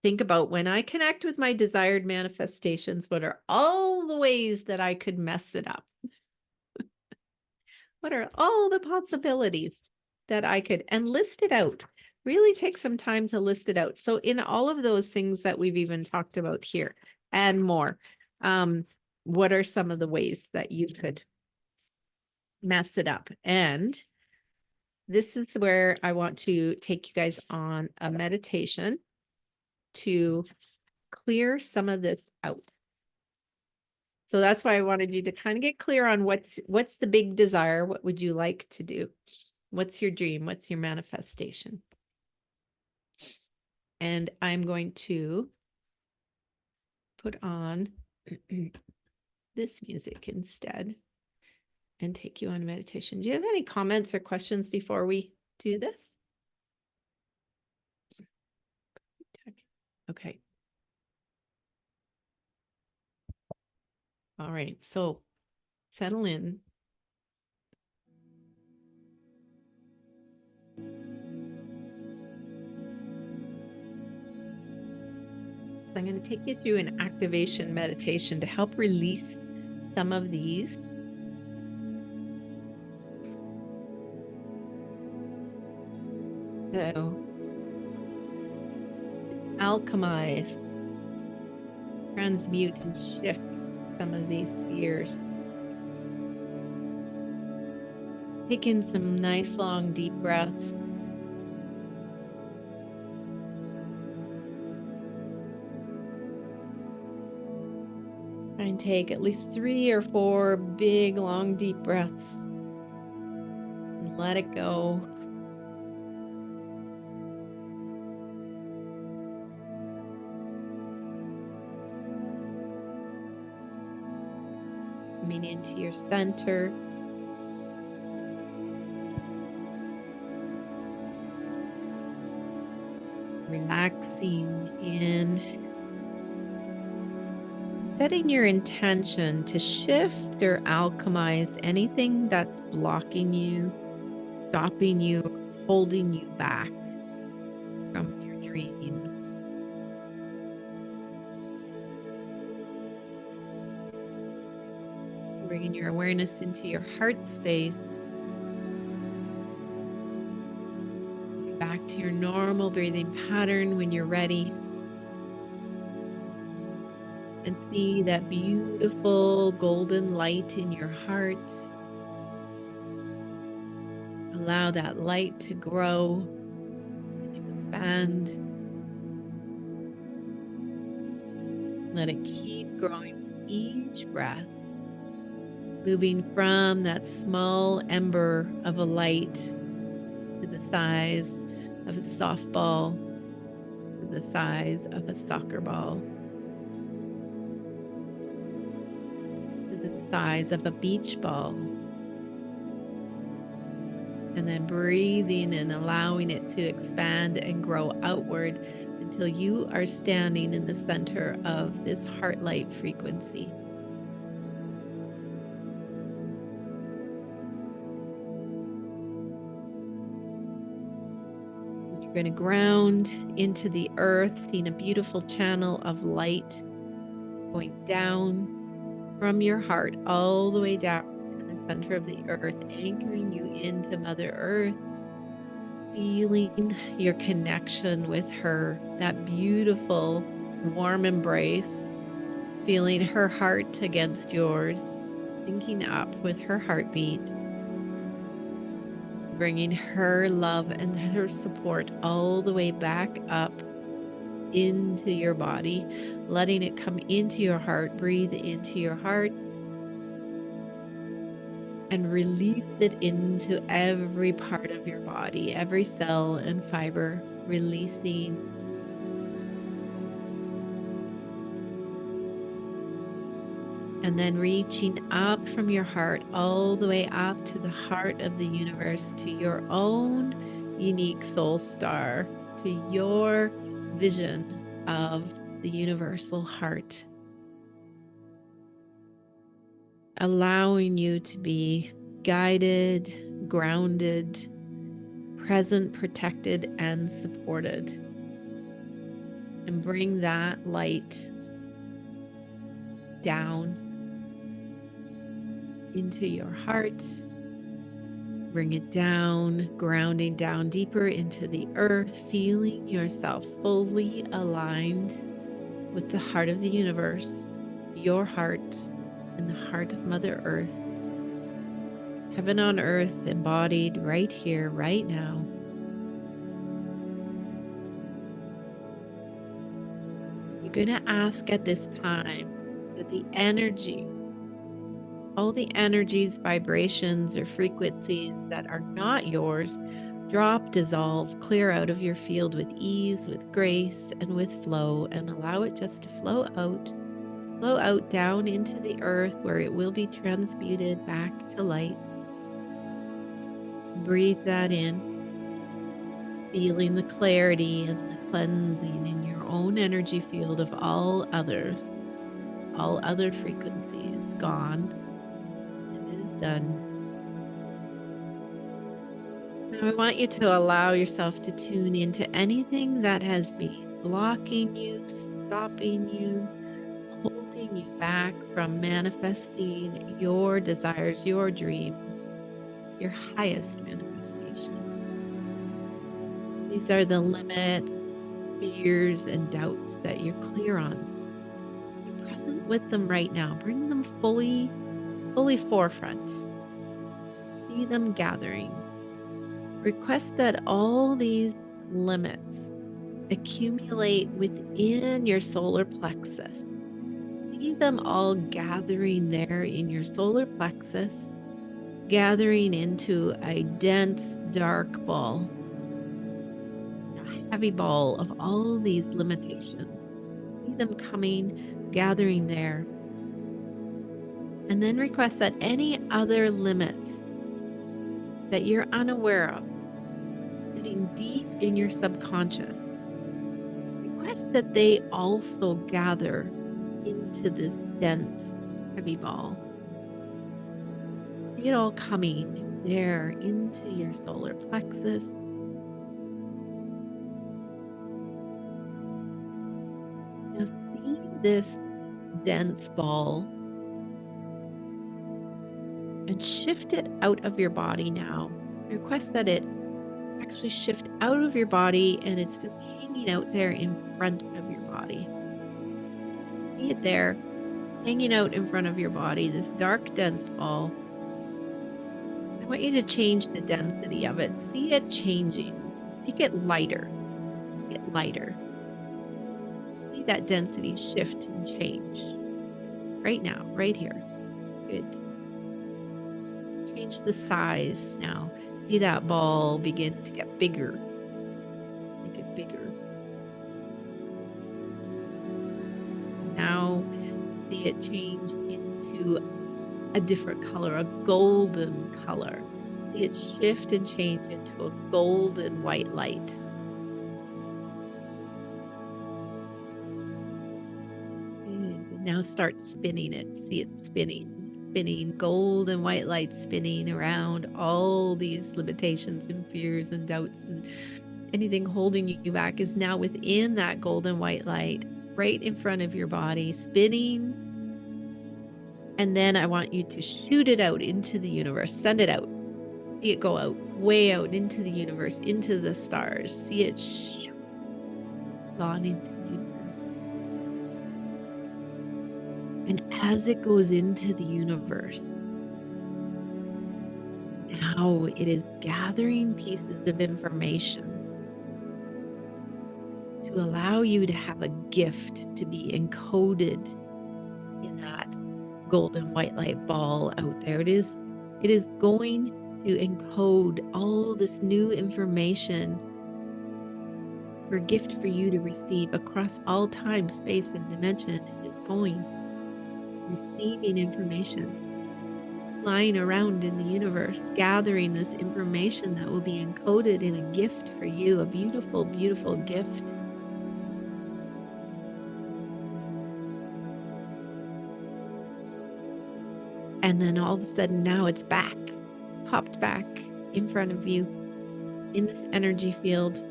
Think about when I connect with my desired manifestations, what are all the ways that I could mess it up? What are all the possibilities that I could, and list it out. Really take some time to list it out. So in all of those things that we've even talked about here and more, what are some of the ways that you could mess it up? And this is where I want to take you guys on a meditation to clear some of this out. So that's why I wanted you to kind of get clear on what's the big desire. What would you like to do? What's your dream? What's your manifestation? And I'm going to put on this music instead and take you on meditation. Do you have any comments or questions before we do this? Okay. All right. So settle in. I'm going to take you through an activation meditation to help release some of these. So, alchemize, transmute, and shift some of these fears. Take in some nice long deep breaths. Try and take at least 3 or 4 big long deep breaths and let it go. Coming into your center. Relaxing in. Setting your intention to shift or alchemize anything that's blocking you, stopping you, holding you back from your dreams. Bringing your awareness into your heart space. Back to your normal breathing pattern when you're ready. And see that beautiful golden light in your heart. Allow that light to grow and expand. Let it keep growing with each breath. Moving from that small ember of a light to the size of a softball, to the size of a soccer ball, to the size of a beach ball. And then breathing and allowing it to expand and grow outward until you are standing in the center of this heart light frequency. You're going to ground into the earth, seeing a beautiful channel of light going down from your heart all the way down to the center of the earth, anchoring you into Mother Earth, feeling your connection with her, that beautiful warm embrace, feeling her heart against yours, syncing up with her heartbeat, bringing her love and her support all the way back up into your body, letting it come into your heart. Breathe into your heart and release it into every part of your body, every cell and fiber, releasing. And then reaching up from your heart all the way up to the heart of the universe, to your own unique soul star, to your vision of the universal heart. Allowing you to be guided, grounded, present, protected, and supported. And bring that light down into your heart. Bring it down, grounding down deeper into the earth, feeling yourself fully aligned with the heart of the universe, your heart, and the heart of Mother Earth. Heaven on earth embodied right here, right now. You're going to ask at this time that the energy, all the energies, vibrations, or frequencies that are not yours, drop, dissolve, clear out of your field with ease, with grace, and with flow, and allow it just to flow out down into the earth where it will be transmuted back to light. Breathe that in, feeling the clarity and the cleansing in your own energy field of all others, all other frequencies gone. Done. Now I want you to allow yourself to tune into anything that has been blocking you, stopping you, holding you back from manifesting your desires, your dreams, your highest manifestation. These are the limits, fears, and doubts that you're clear on. Be present with them right now. Bring them fully forefront. See them gathering. Request that all these limits accumulate within your solar plexus. See them all gathering there in your solar plexus, gathering into a dense, dark ball, a heavy ball of all these limitations. See them coming, gathering there. And then request that any other limits that you're unaware of, sitting deep in your subconscious, request that they also gather into this dense, heavy ball. See it all coming there into your solar plexus. Now see this dense ball and shift it out of your body now. Request that it actually shift out of your body and it's just hanging out there in front of your body. See it there, hanging out in front of your body, this dark, dense ball. I want you to change the density of it. See it changing. Make it lighter. Make it lighter. See that density shift and change. Right now, right here. Good. Change the size now. See that ball begin to get bigger. Make it bigger. Now see it change into a different color, a golden color. See it shift and change into a golden white light. Good. Now start spinning it. See it spinning. Spinning, golden white light spinning around all these limitations and fears and doubts and anything holding you back is now within that golden white light right in front of your body, spinning. And then I want you to shoot it out into the universe. Send it out. See it go out, way out into the universe, into the stars. See it gone into the universe. And as it goes into the universe, now it is gathering pieces of information to allow you to have a gift to be encoded in that golden white light ball out there. It is going to encode all this new information for a gift for you to receive across all time, space, and dimension. It's going receiving information, flying around in the universe, gathering this information that will be encoded in a gift for you, a beautiful, beautiful gift. And then all of a sudden now it's back, popped back in front of you in this energy field,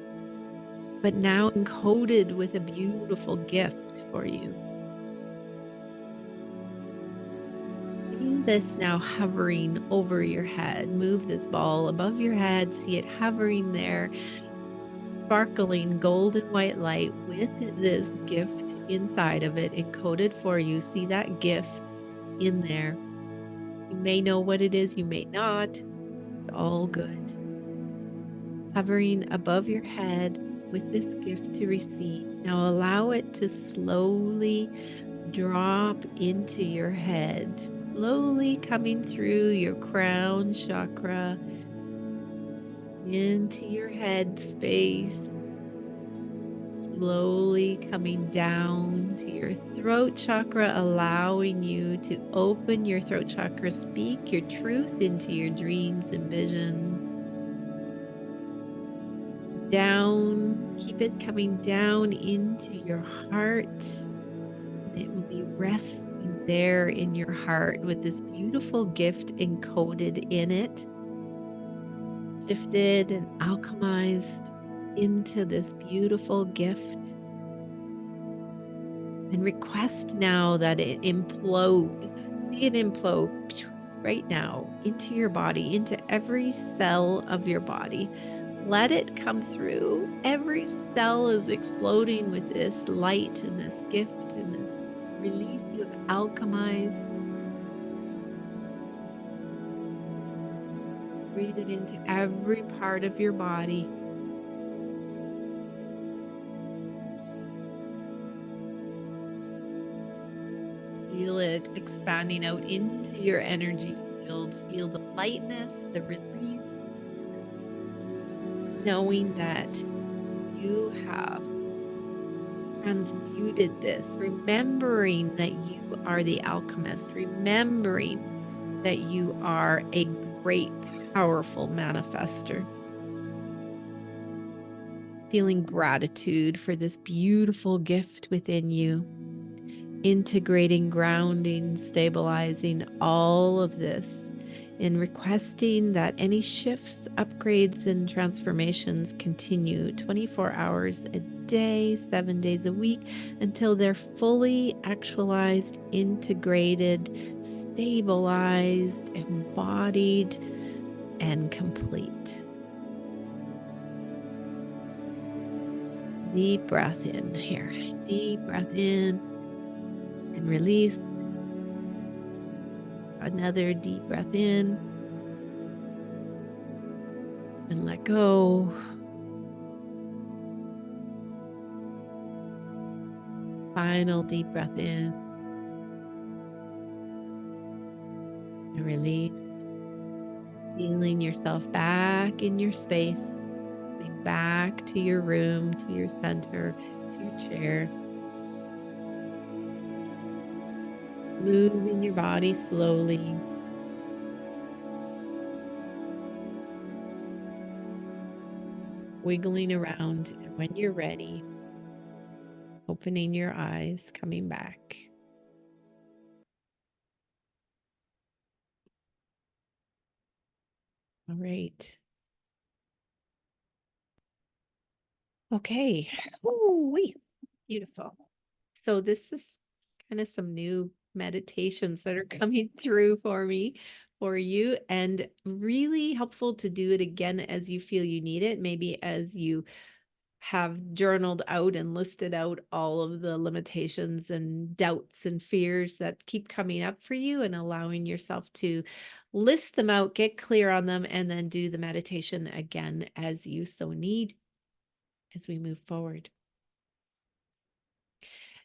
but now encoded with a beautiful gift for you. See this now hovering over your head. Move this ball above your head. See it hovering there, sparkling golden white light with this gift inside of it, encoded for you. See that gift in there. You may know what it is, you may not. It's all good. Hovering above your head with this gift to receive. Now allow it to slowly drop into your head, slowly coming through your crown chakra into your head space, slowly coming down to your throat chakra, allowing you to open your throat chakra, speak your truth into your dreams and visions. Down, keep it coming down into your heart. It will be resting there in your heart with this beautiful gift encoded in it, shifted and alchemized into this beautiful gift. And request now that it implode. See it implode right now into your body, into every cell of your body. Let it come through. Every cell is exploding with this light and this gift and this Release, you have alchemized. Breathe it into every part of your body. Feel it expanding out into your energy field. Feel the lightness, the release, knowing that you have transmuted this, remembering that you are the alchemist, remembering that you are a great, powerful manifester. Feeling gratitude for this beautiful gift within you, integrating, grounding, stabilizing all of this, and requesting that any shifts, upgrades, and transformations continue 24 hours a day, 7 days a week, until they're fully actualized, integrated, stabilized, embodied, and complete. Deep breath in here. Deep breath in and release. Another deep breath in and let go. Final deep breath in and release. Feeling yourself back in your space, coming back to your room, to your center, to your chair. Moving your body slowly. Wiggling around, and when you're ready, opening your eyes, coming back. All right. Okay. Ooh-wee. Beautiful. So this is kind of some new meditations that are coming through for me, for you, and really helpful to do it again as you feel you need it. Maybe as you have journaled out and listed out all of the limitations and doubts and fears that keep coming up for you, and allowing yourself to list them out, get clear on them, and then do the meditation again as you so need as we move forward.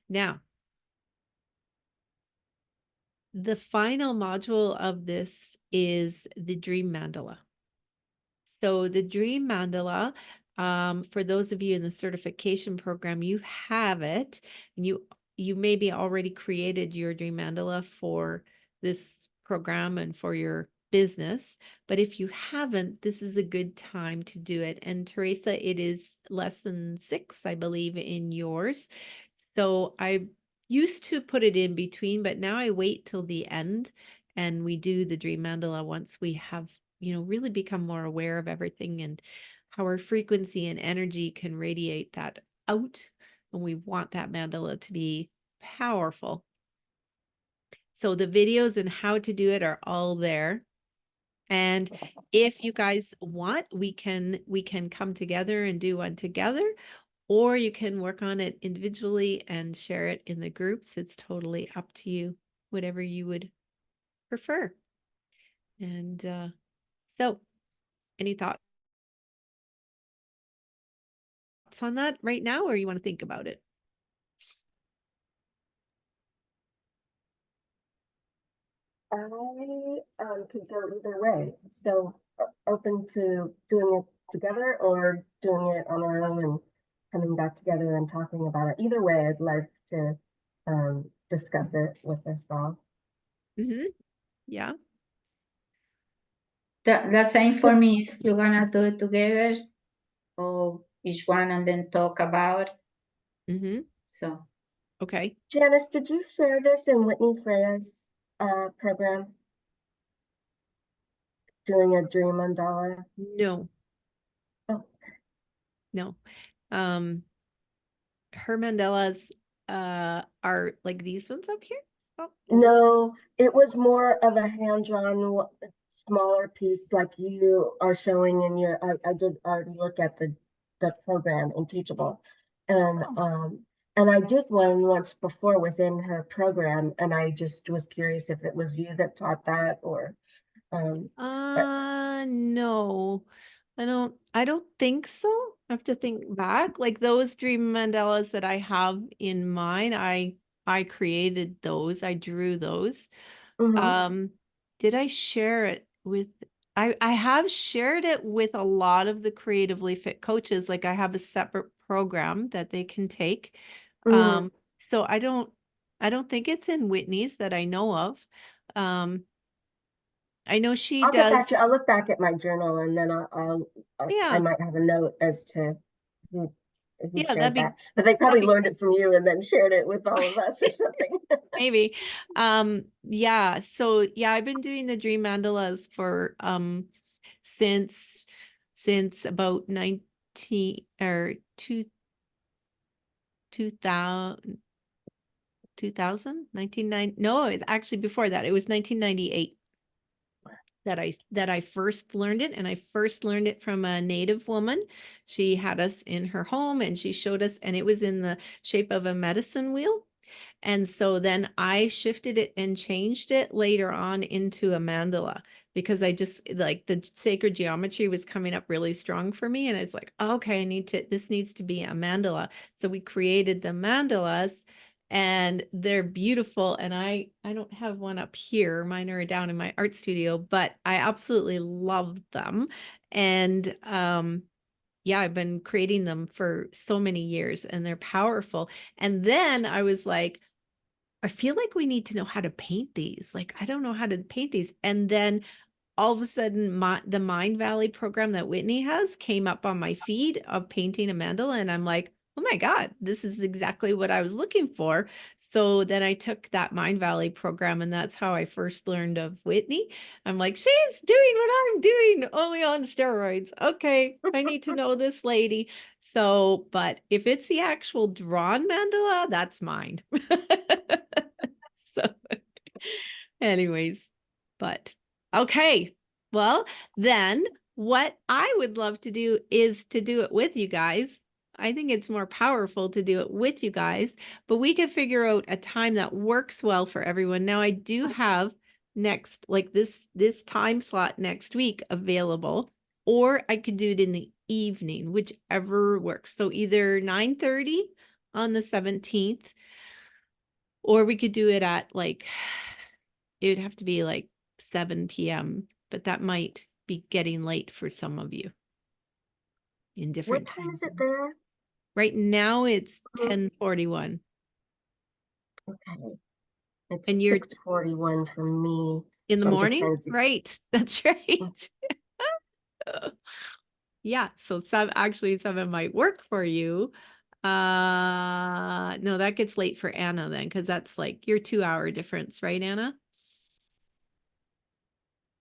Now, the final module of this is the dream mandala. So the dream mandala, for those of you in the certification program, you have it, and you maybe already created your dream mandala for this program and for your business. But if you haven't, this is a good time to do it. And Teresa, it is lesson 6, I believe, in yours. So I used to put it in between, but now I wait till the end and we do the dream mandala once we have, really become more aware of everything and how our frequency and energy can radiate that out. And we want that mandala to be powerful. So the videos and how to do it are all there. And if you guys want, we can come together and do one together, or you can work on it individually and share it in the groups. It's totally up to you, whatever you would prefer. And so any thoughts on that right now, or you want to think about it? I could go either way. So open to doing it together or doing it on our own and coming back together and talking about it. Either way, I'd like to discuss it with us all. Mm-hmm. Yeah. The same for me. If you're gonna do it together, or each one and then talk about. Mm-hmm. So Okay. Janice, did you share this in Whitney Freya's program? Doing a dream mandala? No, Oh, no. Her mandalas are like these ones up here. Oh. no, it was more of a hand-drawn, smaller piece like you are showing in your, I did already look at the program in Teachable. And And I did one once before within her program, and I just was curious if it was you that taught that or but No, I don't think so. I have to think back. Like those dream mandalas that I have in mine, I created those. I drew those. mhm, Did I share it with I have shared it with a lot of the creatively fit coaches. Like I have a separate program that they can take. mhm. So I don't think it's in Whitney's that I know of. Um, I know she I'll get back does. to I'll look back at my journal and then I Yeah. might have a note as to who Yeah, that'd shared be that. But they that'd probably be learned great. it from you and then shared it with all of us or something. Maybe. Yeah. So yeah, I've been doing the dream mandalas for since about 19 or 2000 no, it's actually before that. It was 1998 that I first learned it, and I first learned it from a native woman. She had us in her home and she showed us, and it was in the shape of a medicine wheel. And so then I shifted it and changed it later on into a mandala because I just like the sacred geometry was coming up really strong for me. And it's like, okay, this needs to be a mandala. So we created the mandalas and they're beautiful. And I don't have one up here. Mine are down in my art studio, but I absolutely love them. And yeah, I've been creating them for so many years and they're powerful. And then I was like, I feel like we need to know how to paint these. Like, I don't know how to paint these. And then all of a sudden, the Mind Valley program that Whitney has came up on my feed of painting a mandala. And I'm like, oh my God, this is exactly what I was looking for. So then I took that Mind Valley program, and that's how I first learned of Whitney. I'm like, she's doing what I'm doing, only on steroids. Okay, I need to know this lady. So, but if it's the actual drawn mandala, that's mine. So, anyways, but okay. Well, then what I would love to do is to do it with you guys. I think it's more powerful to do it with you guys, but we could figure out a time that works well for everyone. Now I do have next like this time slot next week available, or I could do it in the evening, whichever works. So either 9:30 on the 17th, or we could do it at like, it would have to be like 7 p.m., but that might be getting late for some of you in What different time time is it zones. there? Right now it's Mhm. 10:41 Okay. It's and you're 6:41 for me. in the So I'm just morning, trying to right? That's right. Yeah, so actually 7 might work for you. No, that gets late for Anna then, because that's like your 2-hour difference, right, Anna?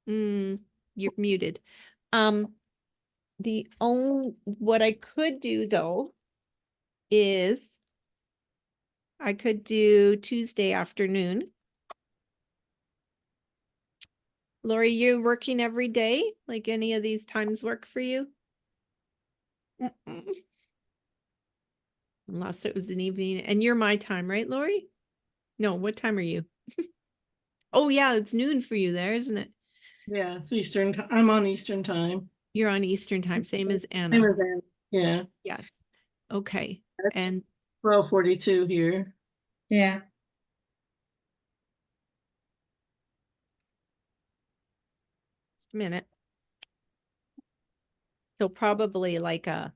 You're muted. Um, what I could do though is I could do Tuesday afternoon. Lori, you working every day? Like any of these times work for you? Mm-mm. Unless it was an evening. And you're my time, right, Lori? No, what time are you? Oh yeah, it's noon for you there, isn't it? Yeah, it's Eastern. I'm on Eastern time. You're on Eastern time, same as Same Anna. as Ann. Yeah, Yes. Okay. that's And 12:42 here. Yeah. just a minute. So probably like a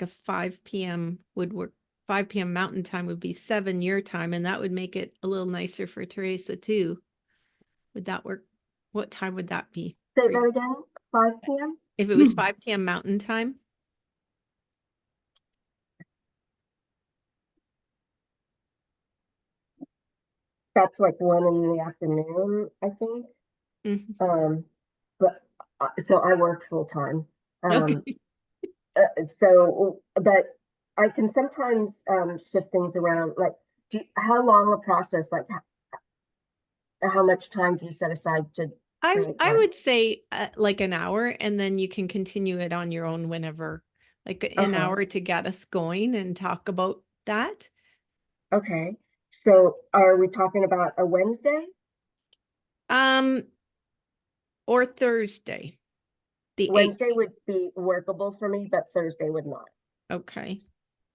5 p.m. would work. 5 p.m. Mountain time would be 7 your time, and that would make it a little nicer for Teresa too. Would that work? What time would that be say for you? that again. 5 p.m. If it was 5 p.m. Mountain time? That's like 1 in the afternoon, I think. Mhm. But so I work full time. Um, Okay. but I can sometimes shift things around. Like, how long a process? Like, how much time do you set aside to I create I one? would say like an hour, and then you can continue it on your own whenever. like an Okay. hour to get us going and talk about that. Okay. So are we talking about a Wednesday? Or Thursday, the 8th. Wednesday would be workable for me, but Thursday would not. Okay.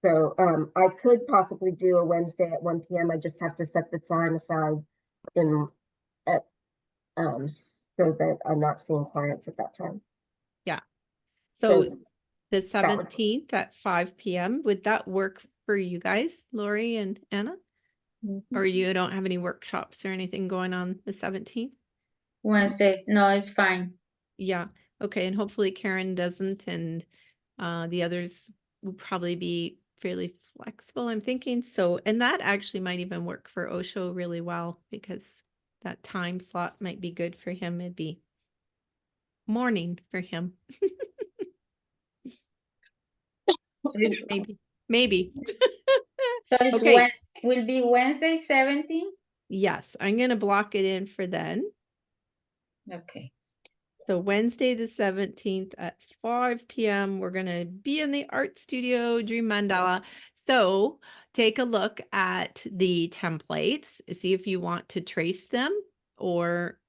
So I could possibly do a Wednesday at 1 p.m. I just have to set the time aside in at so that I'm not seeing clients at that time. Yeah. So So the that would- 17th at 5 p.m. Would that work for you guys, Lori and Anna? Or you don't have any workshops or anything going on the 17th? Wednesday, no, it's fine. Yeah. Okay. And hopefully Karen doesn't, and the others will probably be fairly flexible, I'm thinking. So, and that actually might even work for Osho really well, because that time slot might be good for him. It'd be morning for him. So Maybe. it's Okay. will be Wednesday 17? Yes, I'm going to block it in for then. Okay. So Wednesday the 17th at 5 p.m. We're going to be in the art studio, Dream Mandala. So take a look at the templates, see if you want to trace them or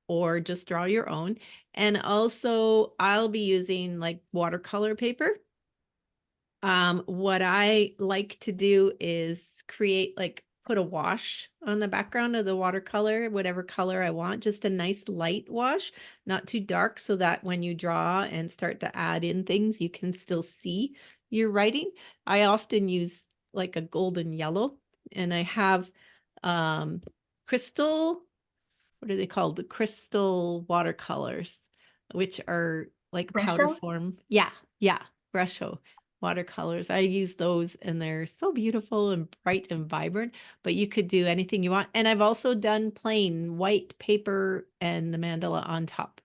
just draw your own. And also I'll be using like watercolor paper. What I like to do is put a wash on the background of the watercolor, whatever color I want, just a nice light wash, not too dark, so that when you draw and start to add in things, you can still see your writing. I often use like a golden yellow, and I have crystal, what are they called? The crystal watercolors, which are like powder Brusho? form. Yeah, Brusho watercolors. I use those and they're so beautiful and bright and vibrant, but you could do anything you want. And I've also done plain white paper and the mandala on top.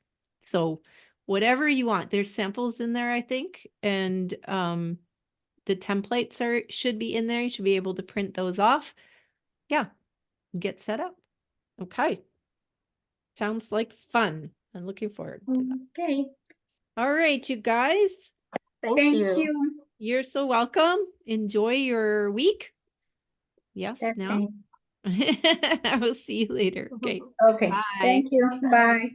So whatever you want. There's samples in there, I think. And the templates should be in there. You should be able to print those off. Yeah, get set up. Okay. Sounds like fun. I'm looking forward to that. Okay. All right, you guys, Thank Thank you. you. you're so welcome. Enjoy your week. Yes, That's now. it. I will see you later. Okay. Okay. Bye. Thank you. Bye.